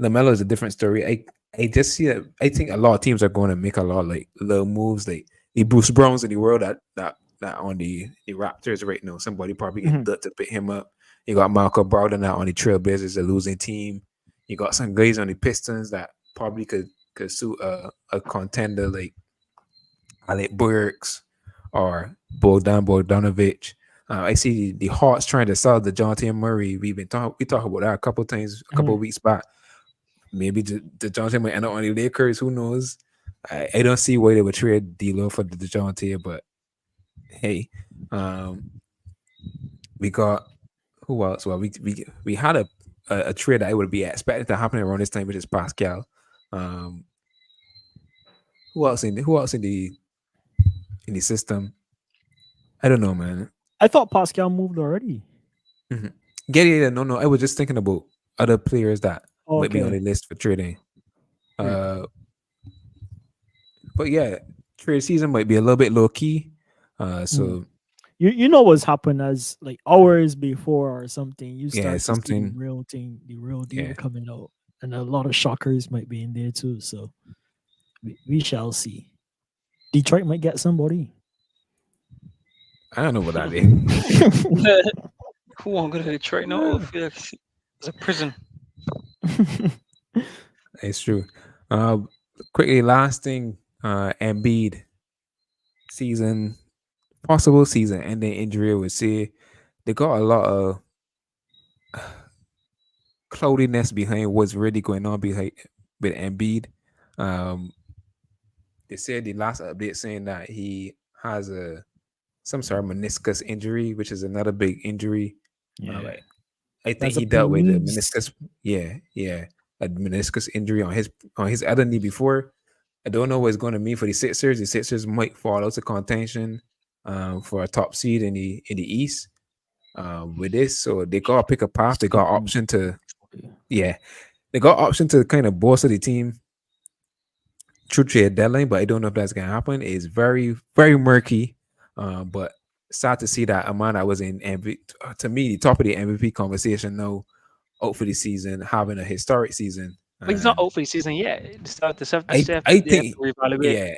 Lamelo is a different story. I just see that I think a lot of teams are going to make a lot of like little moves, like the Bruce Browns in the world that on the Raptors right now. Somebody probably get Mhm. dirt to pick him up. You got Malcolm Brogdon out on the Trailblazers, a losing team. You got some guys on the Pistons that probably could suit a contender like Alec Burks or Bogdanovich. I see the Hawks trying to sell the Jonathan Murray. We talked about that a couple times, a couple Mhm. of weeks back. Maybe the Jonathan might end up on the Lakers. Who knows? I don't see why they would trade D'Lo for the Jonathan, but hey, um, we got who else? Well, we had a trade that I would be expected to happen around this time, which is Pascal. Um, who else in the system? I don't know, man. I thought Pascal moved already. Mhm. Yeah. No. I was just thinking about other players that might be on Okay. the list for trading. Right. Uh, But yeah, trade season might be a little bit low key. Mm. So You know what's happened as like hours before or something. You yeah, start to see something. the real deal Yeah, coming out, and a lot of shockers might be in there too. So we shall see. Detroit might get somebody. I don't know what that is. Who won't go to Detroit? No, feel like it's a prison. It's true. Uh, quickly, last thing. Embiid season, possible season-ending injury. We see they got a lot of cloudiness behind what's really going on behind with Embiid. Um, they said the last update saying that he has a some sort of meniscus injury, which is another big injury. Yeah, Like I think that's a he dealt with a police. meniscus. Yeah, yeah, a meniscus injury on his other knee before. I don't know what it's going to mean for the Sixers. The Sixers might fall out of contention for a top seed in the East with this. So they got to pick a path. They got option to yeah, they got option to kind of bolster the team through trade deadline, but I don't know if that's gonna happen. It's very, very murky. But sad to see that a man that was in to me the top of the MVP conversation now out for the season, having a historic season. But he's not And out for the season yet. The I stuff I they have think to reevaluate. yeah,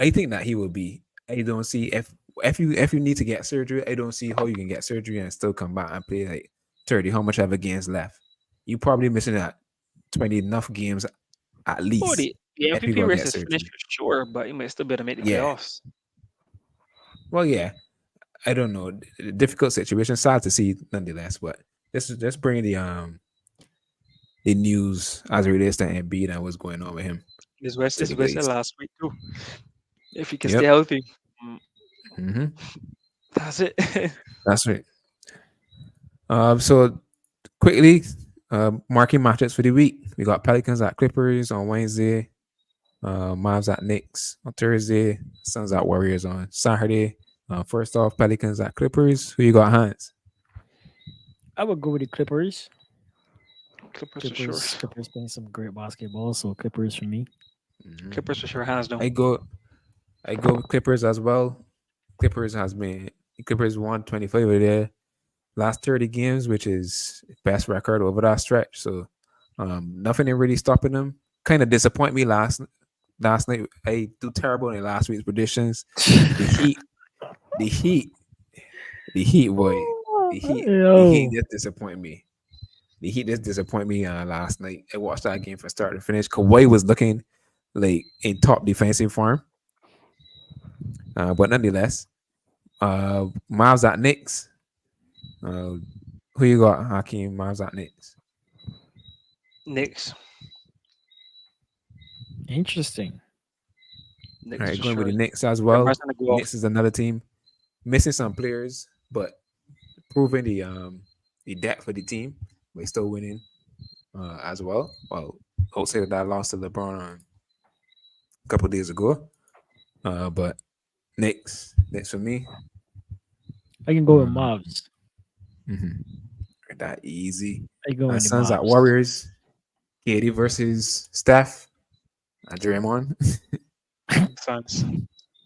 I think that he will be. I don't see if you need to get surgery, I don't see how you can get surgery and still come back and play like 30. How much have games left? You probably missing that 20 enough games at Oh, least the if you MVP go race get is finished surgery. for sure, but he might still be able to make the Yeah. playoffs. Well, yeah. I don't know. Difficult situation. Sad to see nonetheless, but let's bring the news as it relates to Embiid and what's going on with him His to West the is West Blaze. last week too. If he can stay Yep. healthy, mm, Hmm. that's it. That's right. So quickly, marking matchups for the week. We got Pelicans at Clippers on Wednesday. Mavs at Knicks on Thursday. Suns at Warriors on Saturday. First off, Pelicans at Clippers. Who you got, Hans? I would go with the Clippers. Clippers for sure. Clippers playing some great basketball, so Clippers for me. Mhm. Clippers for sure. Hands down. I go. I go with Clippers as well. Clippers won 25 of their last 30 games, which is best record over that stretch. So nothing really stopping them. Kind of disappoint me last night. I do terrible in last week's predictions. The Heat, the Heat, the Heat boy. The Heat Yo, just disappoint me. The Heat just disappoint me last night. I watched that game from start to finish. Kawhi was looking like in top defensive form. But nonetheless, Mavs at Knicks. Uh, who you got, Hakeem? Mavs at Knicks. Knicks. interesting. All Knicks right, for going with sure. the Knicks as Everybody's well. gonna go off. Knicks is another team missing some players, but proving the depth of the team. We're still winning as well. Well, outside that lost to LeBron a couple days ago. But Knicks for me. I can go with Um, Mavs. mhm. That easy. I go with the Suns at Mavs. Warriors. KD versus Steph and Draymond. Suns.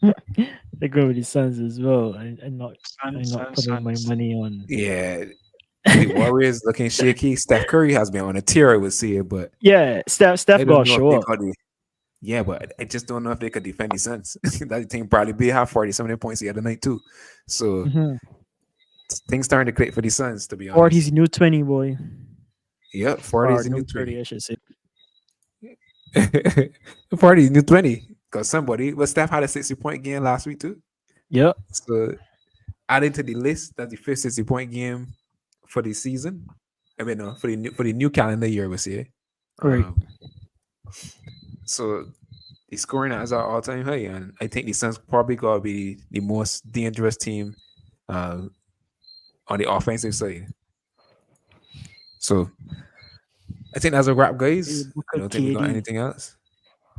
I go with the Suns as well. I'm Suns. not Suns. putting my Suns. money on. Yeah, the Warriors looking shaky. Steph Curry has been on a tear, I would see it, but Yeah, I Steph got don't to know if show they up. got the. Yeah, but I just don't know if they could defend the Suns. That team probably be have 40 points the other night too. So Mm-hmm. things starting to click for the Suns, to be Or honest. he's new 20 boy, Yep, 40 or is the new new 30, 20. I should say. 40 is new 20. Because somebody, well, Steph had a 60-point game last week too. Yep. So adding to the list, that's the fifth 60-point game for the season. I mean, no, for the new calendar year, we say. Right. So the scoring is our all-time high, and I think the Suns probably gonna be the most dangerous team uh, on the offensive side. So I think that's a wrap, guys. I Booker don't think we got KD. anything else.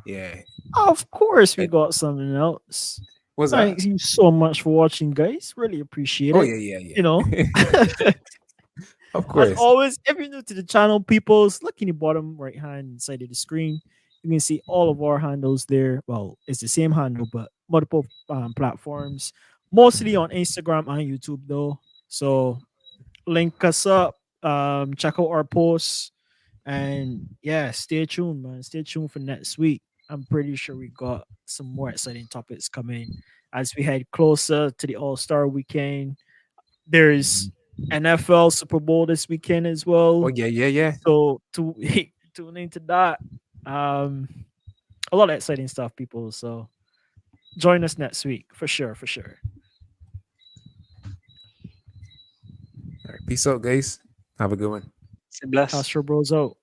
Yeah. Of course, we I- got something else. What's that? Thanks you so much for watching, guys. Really appreciate Oh it. yeah, You know, yeah. Of as course. always, if you're new to the channel, peoples, look in the bottom right hand side of the screen. You can see all of our handles there. Well, it's the same handle, but multiple platforms, mostly on Instagram and YouTube, though. So link us up, check out our posts, and yeah, stay tuned, man. Stay tuned for next week. I'm pretty sure we got some more exciting topics coming as we head closer to the All Star weekend. There's NFL Super Bowl this weekend as Oh well. yeah, yeah, yeah. So to tune into that. Um, a lot of exciting stuff, people. So join us next week for sure, for sure. All right, peace out, guys. Have a good one. Say bless. Astro Bros out.